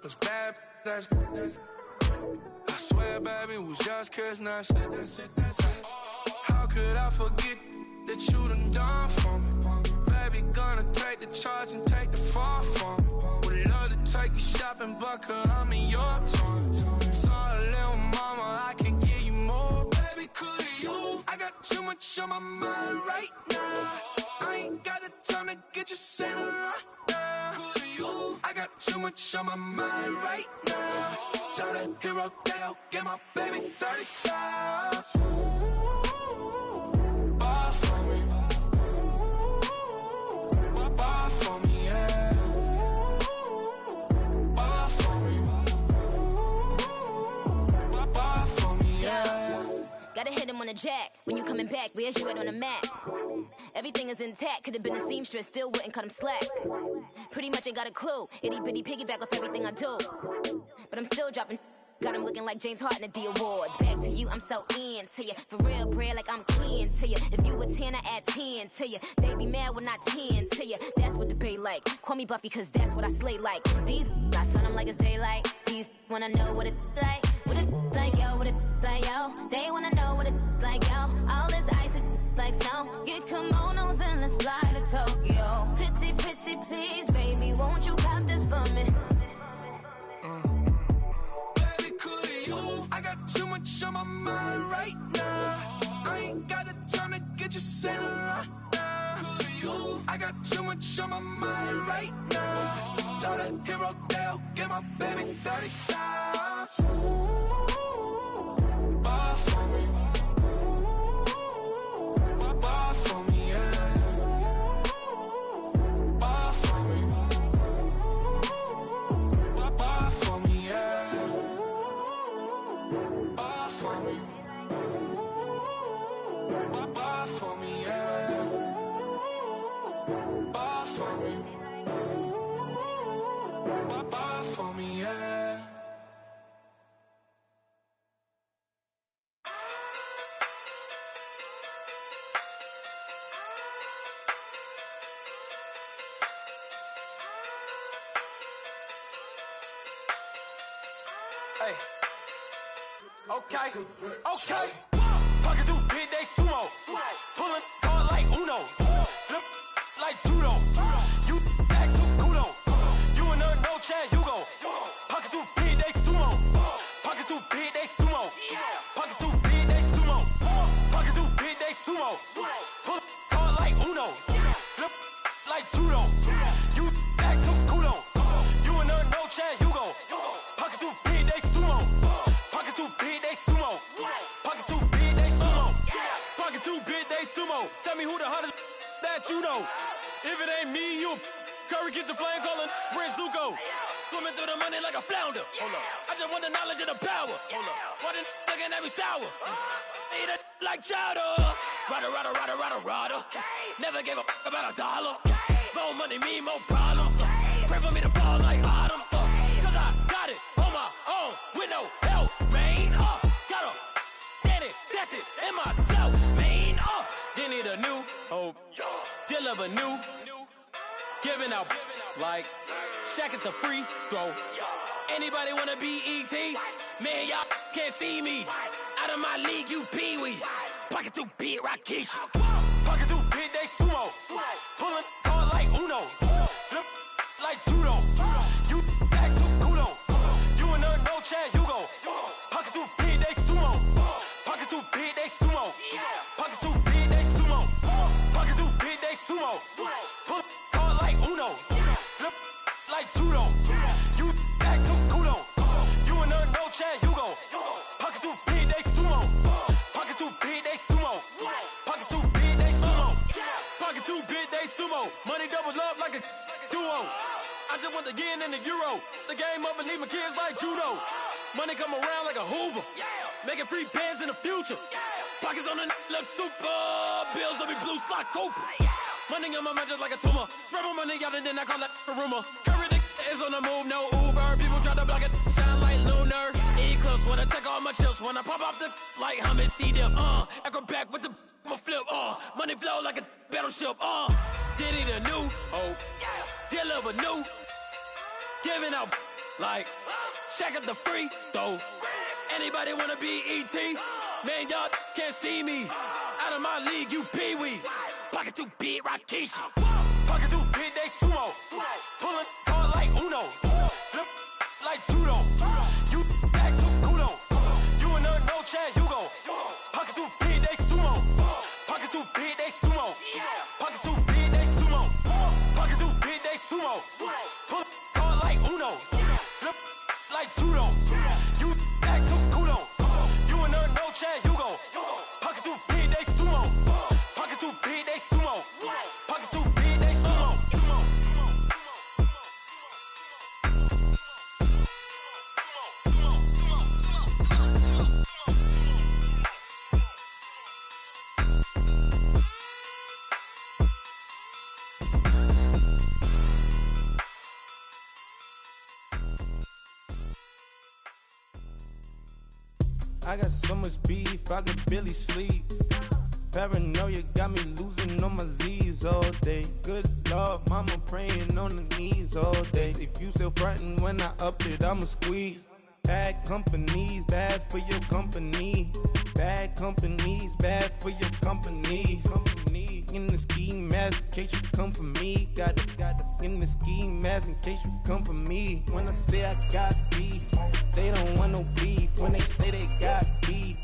those bad, that's I swear, baby, it was just kiss, that's it. How could I forget that you done for me? Baby, gonna take the charge and take the fall from me. Would love to take you shopping, but I'm in your time. Sorry, little mama, I can give you more. Baby, could you? I got too much on my mind right now. I ain't got the time to get you sent right now. Could you? I got too much on my mind right now. Tell the hero that I'll get my baby 30,000. Buy for me. Buy for me, yeah. Buy for me. Buy for me, yeah. Gotta hit him on the jack. When you coming back, where's you at on the map? Everything is intact. Could've been a seamstress, still wouldn't cut him slack. Pretty much ain't got a clue. Itty bitty piggyback off everything I do. But I'm still dropping. Got him looking like James Harden at the awards. Back to you, I'm so into you. For real, bread, like I'm keen to you. If you a 10, I add 10 to you. They be mad when I 10 to you. That's what the bay like. Call me Buffy, cause that's what I slay like. These, I son them like it's daylight. These wanna know what it's like. What it like, yo, what it like, yo. They wanna know what it's like, yo. All this ice is like snow. Get kimonos and let's fly to Tokyo. Pretty, pretty, please, baby, won't you cop this for me? I got too much on my mind right now. I ain't got the time to get you sent right now. I got too much on my mind right now. Tell the hero that I'll get my baby 30,000. Buy for me. Buy for me, yeah. Buy for me. Buy for me, yeah. Buy for me. Buy for me, yeah. Buy for me. Buy for me, yeah. Hey. Okay, okay. Pocket through big, they sumo. Pulling card like Uno. Flip like judo. You act too kudo. You and her no Chad Hugo. Pocket too big, they sumo. Pocket too big, they sumo. Pocket too big, they sumo. Pocket too big, they sumo. Pull card like Uno. Flip like judo. You act too kudo. You and her no Chad Hugo. Pocket too big, they sumo. Pocket too big, they sumo. Pocket too big, they sumo. Pocket too big, they sumo. Tell me who the hottest that you know. If it ain't me, you Curry get the flame calling Prince Zuko. Swimming through the money like a flounder. Hold up. I just want the knowledge and the power. Hold up. Why the looking at me sour? Eat it like chowder. Rada, rada, rada, rada, rada. Never gave a about a dollar. More money mean more problems. Pray for me to fall like autumn. Cause I got it on my own with no help, rain. Gotta get it, that's it, in myself, main. They need a new hope, deal of a new, giving out like Shaq at the free throw. Anybody wanna be E.T.? Man, y'all can't see me. Out of my league, you pee-wee. Pocket too big, Rakishi. Pocket too big, they sumo. Pulling card like Uno. Flip like judo. You act too kudo. You and her no Chad Hugo. Pocket too big, they sumo. Pocket too big, they sumo. Pocket too big, they sumo. Pocket too big, they sumo. Pull card like Uno. Flip like judo. You act too kudo. You and her no Chad Hugo. Pocket too big, they sumo. Pocket too big, they sumo. Pocket too big, they sumo. Pocket too big, they sumo. Money doubles up like a duo. I just want the yen and the euro. The game up and leave my kids like judo. Money come around like a Hoover. Making free bands in the future. Pockets on the look super. Bills on me blue slot Cooper. Money on my mind just like a tumor. Spread my money out and then I call it a rumor. Curry the is on the move, no Uber. People try to block it, shine like lunar. Eclipse when I take all my chips. When I pop off the like hummus, C-dip. Acrobat with the I'ma flip. Money flow like a battleship. Diddy the new. Deliver new. Giving out like check out the free though. Anybody wanna be E.T.? Man, y'all can't see me. Out of my league, you pee-wee. Pocket too big, Rakishi. Pocket too big, they sumo. Pulling card like Uno. Flip like judo. You act too kudo. You and her no chat, you go. Pocket too big, they sumo. Pocket too big, they sumo. Pocket too big, they sumo. Pocket too big, they sumo. Pull card like Uno. Flip like judo. You act too kudo. You and her no chat, you go. Pocket too big, they sumo. Pocket too big, they sumo. Pocket too big, they sumo. I got so much beef, I could barely sleep. Paranoia got me losing on my Z's all day. Good Lord, mama praying on the knees all day. If you still frontin' when I up it, I'ma squeeze. Bad companies, bad for your company. Bad companies, bad for your company. Company in the ski mask in case you come for me. Got it in the ski mask in case you come for me. When I say I got beef, they don't want no beef. When they say they got beef,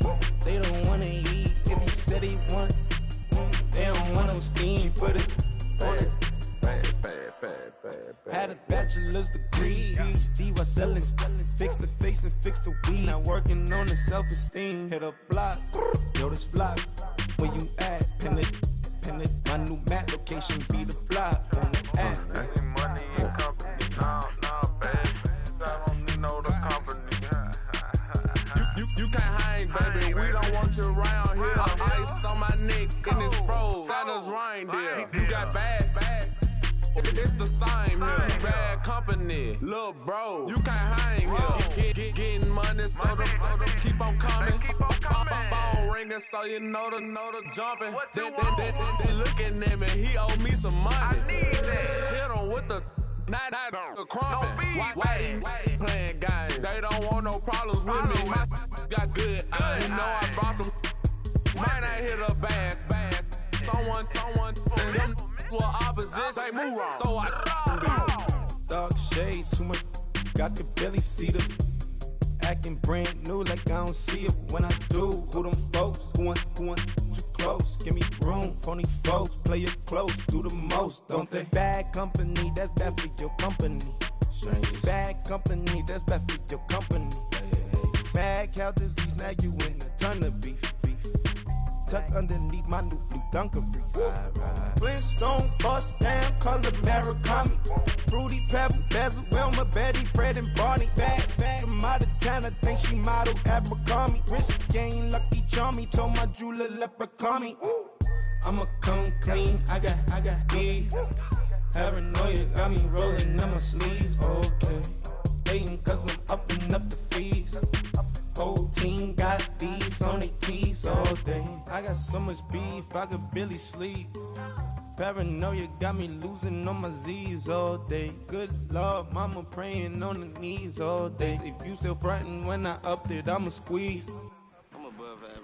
they don't wanna eat. If you said they want, they don't want no steam. She put it on it. Had a bachelor's degree, PhD while selling. Fix the face and fix the weed. Now working on the self-esteem. Hit a block, yo this flock. Where you at? Pin it. My new map location be the flop on the app. I need money and company. Nah, baby. I don't need no company. You can't hang, baby. We don't want you around here. Ice on my neck in this froze. Santa's reindeer. You got bad. It's the same here. Bad company, little bro. You can't hang here. Getting money, so the keep on coming. Phone ringing, so you know the jumping. They looking at me. He owe me some money. I need that. Hit him with the. Not the crumpin'. Why playing games? They don't want no problems with me. My got good. You know I brought them. Might not hit a bad. Someone tell them well opposition. They move wrong. So I dark shades, too much. I could barely see them. Acting brand new like I don't see it when I do. Who them folks? Who want too close? Give me room, phony folks. Play it close, do the most, don't they? Bad company, that's bad for your company. Bad company, that's bad for your company. Mad cow disease, now you in a ton of beef. Tuck underneath my new blue Dunkaroos. Flintstone bust down, color Murakami. Fruity Pebble, Bezel, Wilma, Betty, Fred, and Barney. Bad from out of town, I think she modeled Abercrombie. Wrist game, Lucky Charmy, told my jeweler leprechaun me. I'ma come clean, I got beef. Paranoia got me rolling on my sleeves. Okay, hating cause I'm upping up the fees. Whole team got these on their tees all day. I got so much beef, I could barely sleep. Paranoia got me losing on my Z's all day. Good Lord, mama praying on the knees all day. If you still frontin' when I upped it, I'ma squeeze. I'm above average.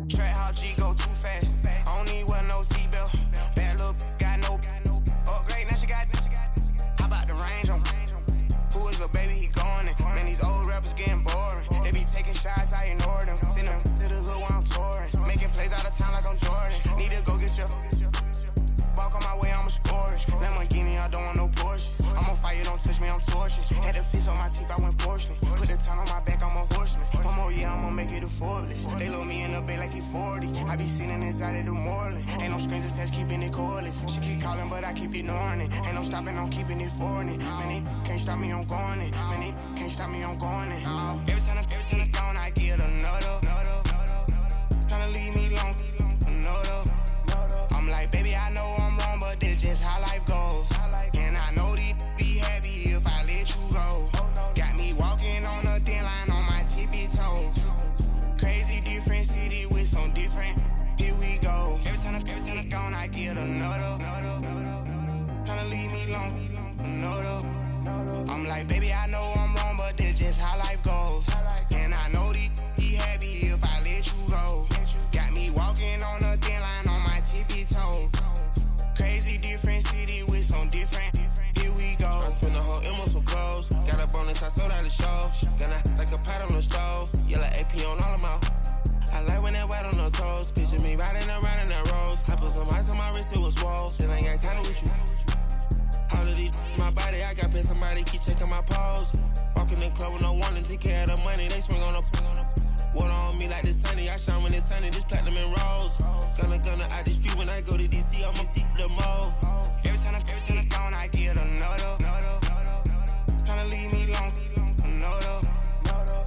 Track how G go too fast. I don't need wear no seatbelt. Bad little got no upgrade. Now she got. How about the range on? Who is the baby? He going in. Man, these old rappers getting boring. They be taking shots, I ignore them. Send them to the hood while I'm touring. Making plays out of town like I'm Jordan. Need to go get your. Walk on my way, I'ma score it. Lamborghini, I don't want no Porsches. I'm on fire, don't touch me, I'm torching. Had the fish on my teeth, I went fortunate. Put the town on my back, I'm a horseman. One more year. yeah, I'ma make it a Forbes. They load me in the bay like he 40. I be sitting inside of the Moreland. Ain't no screens that says keeping it cordless. She keep calling, but I keep ignoring it. Ain't no stopping, I'm keeping it for it. Man, they can't stop me, I'm going it. Man, they can't stop me, I'm going it. Every time I'm gone, I get another. Tryna leave me alone, another. I'm like, baby, I know I'm wrong, but this just how life goes. And I know these be happy if I let you go. Got me walking on a thin line on my tippy toes. Crazy different city with some different. Here we go. Every time I'm gone, I get another. Tryna leave me alone, another. I'm like, baby, I know I'm wrong, but this just how life goes. And I know these be happy if I let you go. Got me walking on a thin line on my tippy toes. Crazy different city with some different. Here we go. I spent the whole M on some clothes. Got a bonus, I sold out the show. Gonna like a pot on the stove. Yellow AP on all of my. I like when that wet on the toes. Picture me riding around in that rose. I put some ice on my wrist, it was swole. Still ain't got time with you. All of these, my body, I got paid somebody keep checking my pose. Walk in the club with no warning, take care of the money. They swing on the. Water on me like the sunny, I shine when it's sunny, this platinum and rose. Gonna out the street when I go to DC, I'ma see the mo. Every time I'm gone, I get another. Tryna leave me alone, another.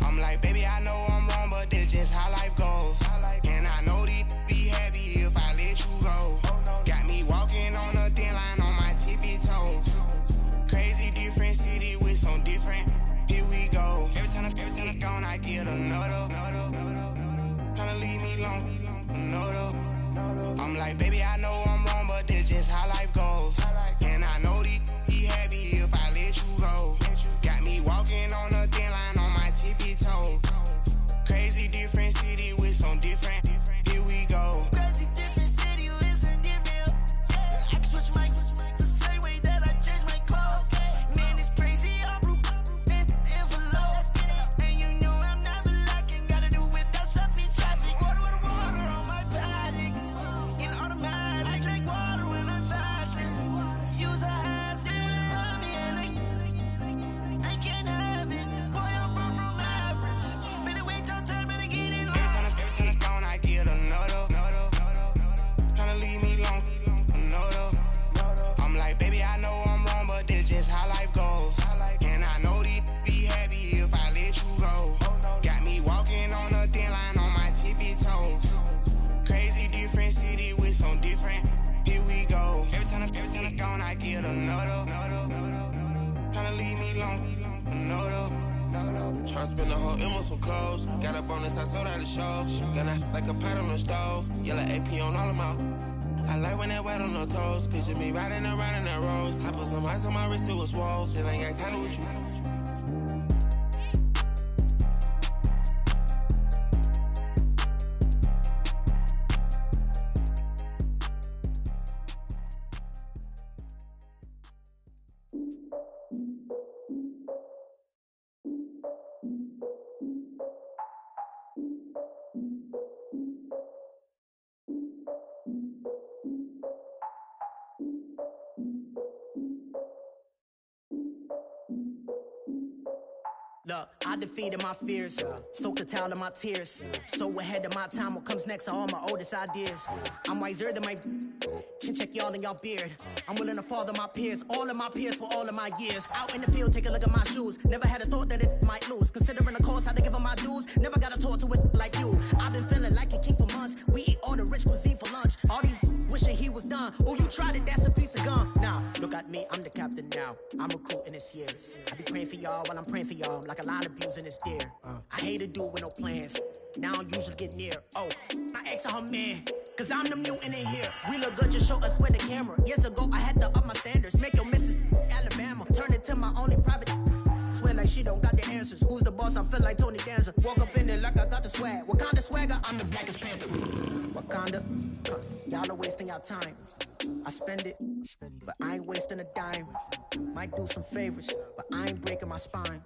I'm like, baby, I know I'm wrong, but this just how life goes. And I know these be happy if I let you go. Got me walking on a thin line on my tippy toes. Crazy different city with some different. Here we go. Every time I'm gone, I get another. Tryna leave me alone, another. I'm like, baby, I know I'm wrong, but this just how life goes. And I know these be happy if I let you go. Got me walking on a thin line on my tippy toes. Crazy different city with some different. Here we go. Crazy different city with some different. I can switch my the same way that I change my clothes. Man, it's crazy. I'm envelope. And you know I'm never lacking. Gotta do it, that's up in traffic. Water on my paddock. In automatic. I drink water when I'm fasting. Use a hands, damn me, and I can't have it. Boy, I'm far from average. Better wait your turn, better get it on. Every time I'm gone, I get another. Tryna leave me alone, another. I'm like, baby, I know I'm wrong, but this just how life goes. And I know these be happy if I let you go. Got me walking on a thin line on my tippy toes. Crazy different city with some different. Here we go. Every time I'm gone, I get another. Tryna leave me alone, another. Tryna spend the whole M on some clothes. Got a bonus, I sold out the show. Gonna like a pot on the stove. Yellow AP on all of my. I like when that wet on the toes. Picture me riding around in that rose. I put some ice on my wrist, it was swole. Still ain't got time with you. Look, I defeated my fears, soaked the towel in my tears. So ahead of my time, what comes next are all my oldest ideas. I'm wiser than my chin check y'all in y'all beard. I'm willing to father my peers, all of my peers for all of my years. Out in the field, take a look at my shoes. Never had a thought that it might lose. Considering the cost, I had to give them my dues. Never got a talk to it like you. I've been feeling like a king for months. We eat all the rich cuisine for lunch. All these wishing he was done. Oh, you tried it, that's a piece of gum. Now, look at me, I'm the captain now. I'm recruiting this year. I be praying for y'all while I'm praying for y'all. Like a line of views in this deer. I hate a dude with no plans. Now I usually get near. Oh, my ex her man. Cause I'm the mutant in here. We look good, just show us where the camera. Years ago, I had to up my standards. Make your missus Alabama. Turn it to my only private. Swear like she don't got the answers. Who's the boss? I feel like Tony Danza. Walk up in there like I got the swag. What kind of swagger? I'm the blackest panther. Wakanda. Y'all are wasting your time. I spend it, but I ain't wasting a dime. Might do some favors, but I ain't breaking my spine.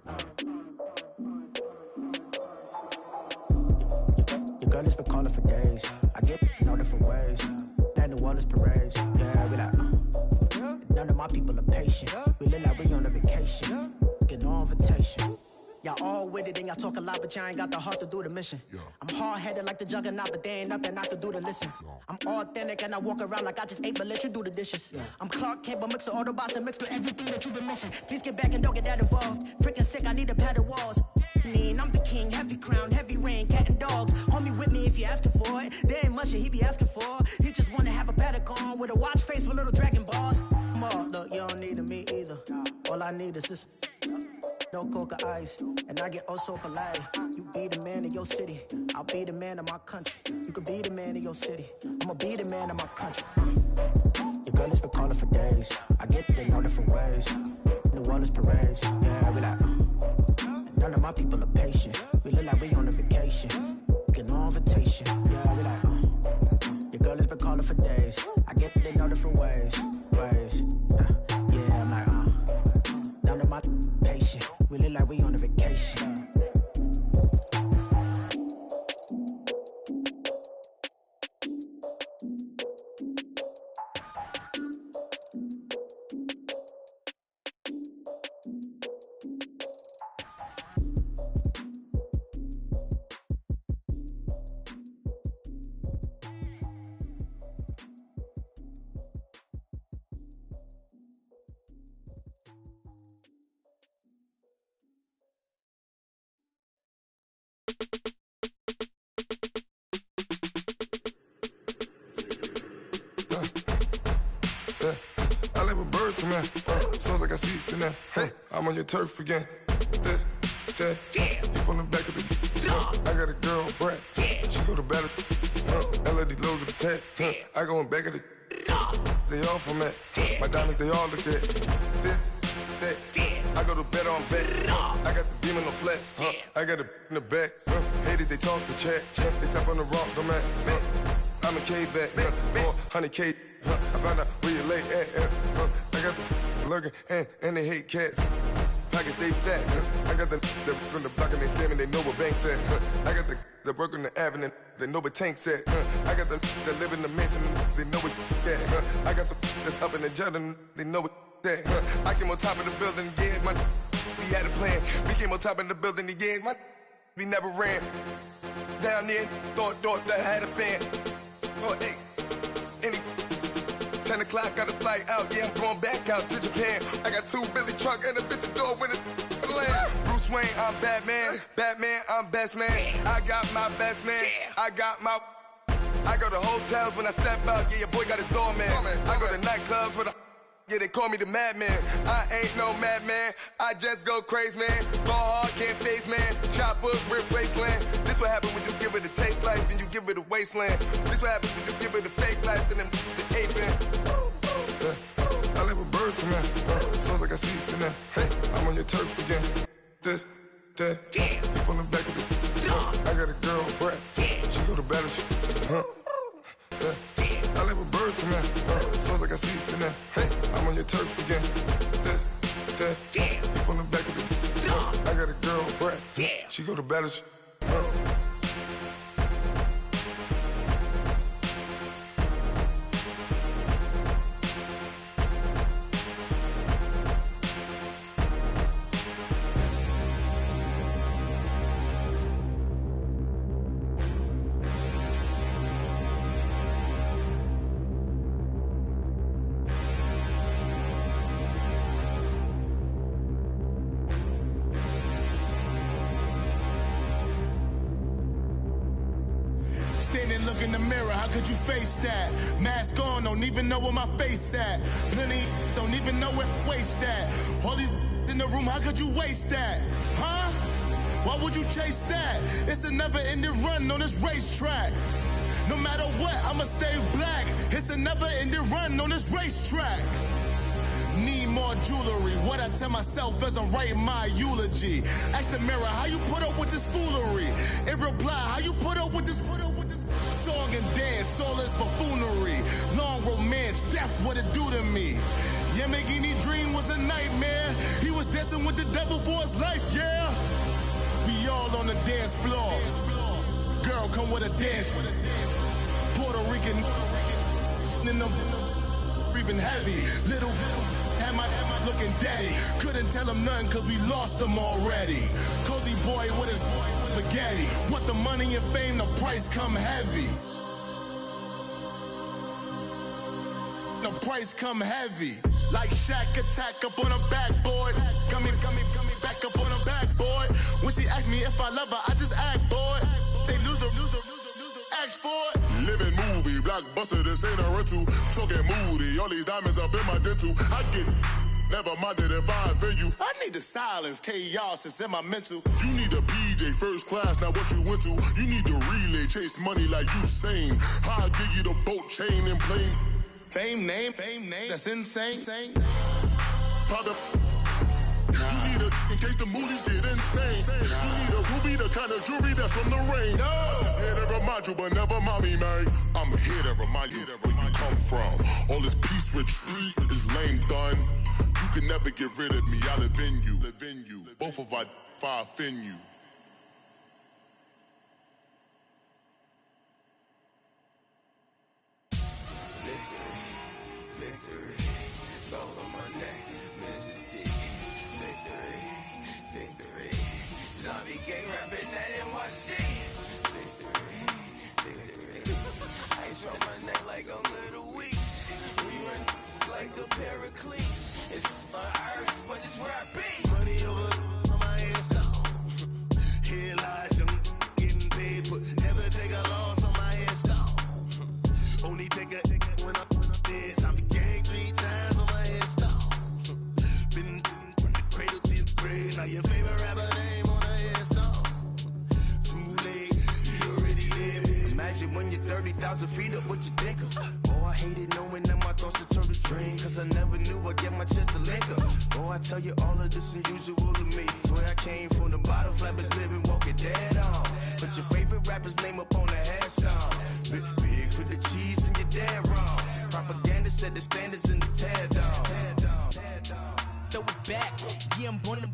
Your girl has been calling for days. I get in all different ways. That New Orleans parades. Yeah, we like, none of my people are patient. We live like we on a vacation. Get no invitation. Y'all all with it, and y'all talk a lot, but y'all ain't got the heart to do the mission. I'm hard-headed like the juggernaut, but there ain't nothing I can do to listen. I'm authentic and I walk around like I just ate, but let you do the dishes. I'm Clark Kent, but mix the Autobots and mix with everything that you've been missing. Please get back and don't get that involved. Freaking sick, I need a pad of walls. I'm the king, heavy crown, heavy rain, cat and dogs. Homie with me if you asking for it. There ain't much that he be asking for. He just wanna have a paddock on with a watch face with little dragon balls. Look, you don't need me either. All I need is this. No coca ice, and I get oh so polite. You be the man of your city, I'll be the man of my country. You could be the man of your city, I'ma be the man of my country. Your girl has been calling for days. I get they know different ways. New Orleans parades, yeah, we like. None of my people are patient. We look like we on a vacation. Get no invitation, yeah, we like. Your girl has been calling for days. I get they know different ways. Yeah, I'm like, none of my patient. We look like we on a vacation. I like when birds come in. Sounds like I see seats in there. Hey, I'm on your turf again. This, that, you from the back of the. I got a girl, Brad. She go to battle. LED logo the tag. I go in back of the. They all from that. My diamonds, they all look at. This, that. I go to bed on bed. I got the demon on flats. I got it in the back. Haters, they talk the chat. They step on the rock, don't man. I'm a K-back. 400K. I found out where you lay at. I got the lurking and they hate cats. Pockets stay fat. I got the from the block and they screaming, they know what banks at. I got the work on the avenue, they know what tanks at. I got the that live in the mansion, they know what that. I got some that's up in the Jordan, they know what that. I came on top of the building, yeah, my we had a plan. We came on top of the building, yeah, my we never ran. Down there, thought that I had a fan. Oh, hey, any 10 o'clock, got a flight out, yeah, I'm going back out to Japan. I got 2 Billy truck and a bitch door with a land. Bruce Wayne, I'm Batman. Batman, I'm best man. I got my best man. I got my. I go to hotels when I step out, yeah, your boy got a doorman. I go to nightclubs with a. Yeah, they call me the madman. I ain't no madman. I just go crazy, man. Ball hard, can't face, man. Choppers, rip wasteland. This what happen when you give it a taste life and you give it a wasteland. This what happens when you give it a fake life and then the ape in. I live with birds come in. Sounds like I see seats in there. Hey, I'm on your turf again. This, that, you from the back of the. I got a girl, Brad. She go to battle shit. I live with birds come in. Sounds like I see seats in there. Hey, I'm on your turf again. This, that, you from the back of the. I got a girl, Brad. She go to battle shit. Look in the mirror, how could you face that? Mask on, don't even know where my face at. Plenty don't even know where waste at. All these in the room, how could you waste that? Huh? Why would you chase that? It's a never-ending run on this racetrack. No matter what, I'ma stay black. It's a never-ending run on this racetrack. Need more jewelry. What I tell myself as I'm writing my eulogy. Ask the mirror, how you put up with this foolery? It reply, how you put up with this song and dance, all this buffoonery. Long romance, death, what it do to me? Yamagini dream was a nightmare. He was dancing with the devil for his life, yeah. We all on the dance floor. Girl, come with a dance. Puerto Rican in them breathing heavy. Little had my looking dead. Couldn't tell him nothing cause we lost him already. Cozy boy with his spaghetti. Want the money and fame, the price come heavy. The price come heavy. Like Shaq attack up on a backboard. Gummy, back up on a backboard. When she asked me if I love her, I just act bored. Say loser, ask for it. Living movie, blockbuster, this ain't a rental. Talking moody, all these diamonds up in my dental. I get never minded if I offend you. I need the silence, chaos is in my mental. You need a PJ, first class, not what you went to. You need the relay, chase money like you sane. I'll give you the boat, chain, and plane. Fame name, that's insane. Pop up. You need a, in case the movies get insane. You need a ruby, the kind of jewelry that's from the rain. I'm just here to remind you, but never mommy, man. I'm here to remind you where you come from. All this peace retreat is lame done. You can never get rid of me, I live in you. Both of our offend you. Paraclete, it's on earth, but it's where I be. Money over on my headstone. Here lies young, getting paid, but never take a loss on my headstone. Only take a when I'm dead. I be gang 3 times on my headstone. Been from the cradle to the grave. Now your favorite rapper name on the headstone. Too late, you already live. Imagine when you're 30,000 feet up, what you think of? Oh, I hated knowing that my thoughts would turn to dream. Cause I never knew I'd get my chance to link up. Oh, I tell you all of this unusual to me. Swear I came from the bottom, flappers living, walking dead on. Put your favorite rapper's name up on the headstone. Big for the cheese and you're dead wrong. Propaganda set the standards in the tear down. Throw it back, yeah, I'm born to.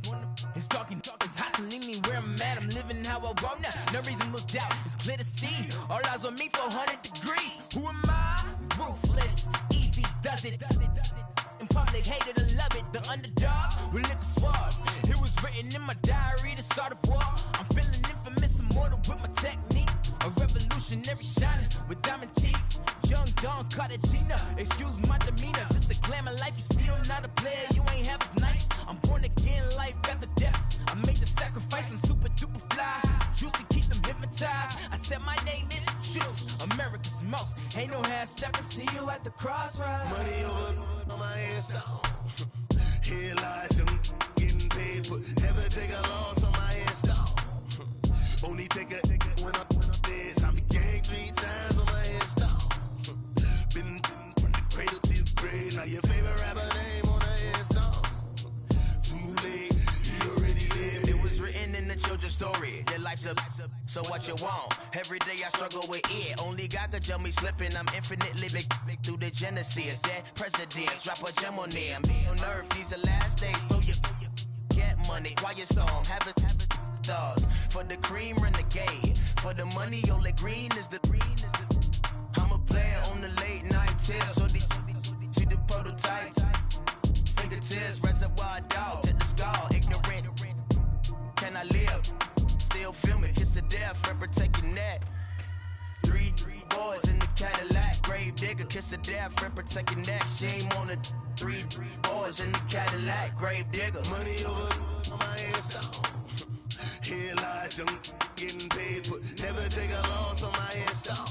It's dark, it's hot, so leave me where I'm at. I'm living how I want now. No reason to doubt, it's clear to see. All eyes on me, 400 degrees. Who am I? Ruthless, easy, does it. In public, hate it or love it. The underdogs with liquor swabs. It was written in my diary to start a war. I'm feeling infamous, immortal with my technique. A revolutionary shining with diamond teeth. Young Don Cartagena, excuse my demeanor. This the glamour life, you still not a player, you ain't half as nice. I'm born again, life after death. I made the sacrifice, I'm super duper fly. Juicy, keep them hypnotized. I said my name is Juice, America's most. Ain't no half stepping, see you at the crossroads. Money over on my headstone. Here lies young, getting paid, but never take a loss on my headstone. Only take a when I'm dead. I be gang 3 times on my headstone. Been from the cradle to the grave. Now your favorite rapper name on the headstone. Too late, you already lived. It was written in the children's story. Their life's a so what you want? Every day I struggle with it. Only God could jump me slipping. I'm infinitely big through the genesis. Dead presidents, drop a gem on them. On earth, these the last days. Throw your get money, quiet storm. Have it dogs. For the cream, renegade. For the money, only green is the I'm a player on the late night tips. So these see the prototype. Fingertips, reservoir dog. Check the skull, ignorant. Can I live? Still film it, kiss to death, forever take your neck. 3 boys in the Cadillac, grave digger, kiss to death, forever take your neck. Shame on the 3 boys in the Cadillac, grave digger. Money over on my headstone. Here lies young, getting paid, but never take a loss on my headstone.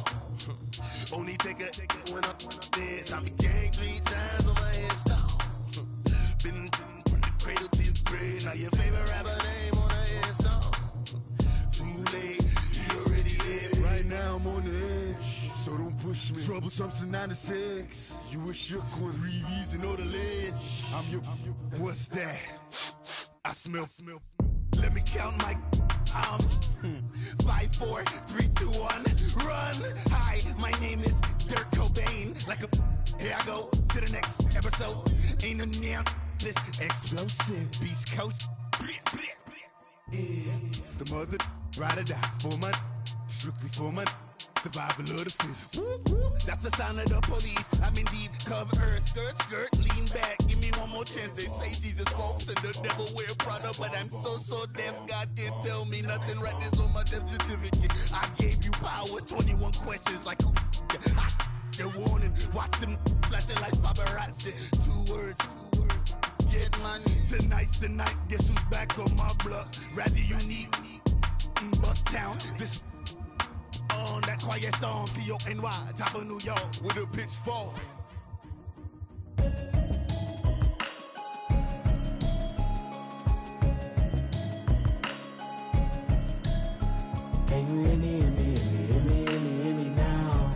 Only take a when I'm dead. I be gang 3 times on my headstone. Been from the cradle to the grave. Now your favorite rapper name on the headstone. Too late, you already lived. Right now I'm on the edge, so don't push me. Troublesome to 96. You a shook one, Reeves and all the ledge. I'm your. What's that? I smell. Let me count my. 5, 4, 3, 2, 1, run. Hi, my name is Dirk Cobain. Like a. Here I go to the next episode. Ain't no damn this explosive Beast Coast. The mother ride or die for my. Strictly for my. Survival of the fittest. That's the sound of the police. I'm in deep cover earth. Skirt, lean back. Give me one more no chance. They say Jesus walks and the devil wear Prada, but I'm so deaf. God can't tell me nothing. Right this on my death certificate. I gave you power. 21 questions like who? The warning. Watch them flashing like paparazzi. Two words. Get money. Tonight's the night. Guess who's back on my block? Rather unique. Bucktown. This on that quiet storm. T-O-N-Y. Top of New York with a pitchfork. Can you hear me, hear me, hear me, hear me, hear me, hear me now?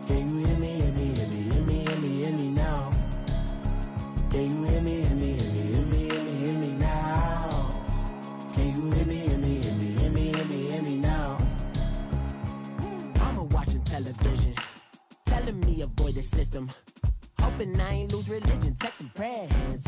Can you hear me, hear me, hear me, hear me, hear me, hear me now? Can you hear me, hear me, hear me, hear me, hear me, hear me now? Can you hear me, hear me, hear me, hear me, hear me, hear me now? Mama watching television, telling me avoid the system, hoping I ain't lose religion, texting prayers.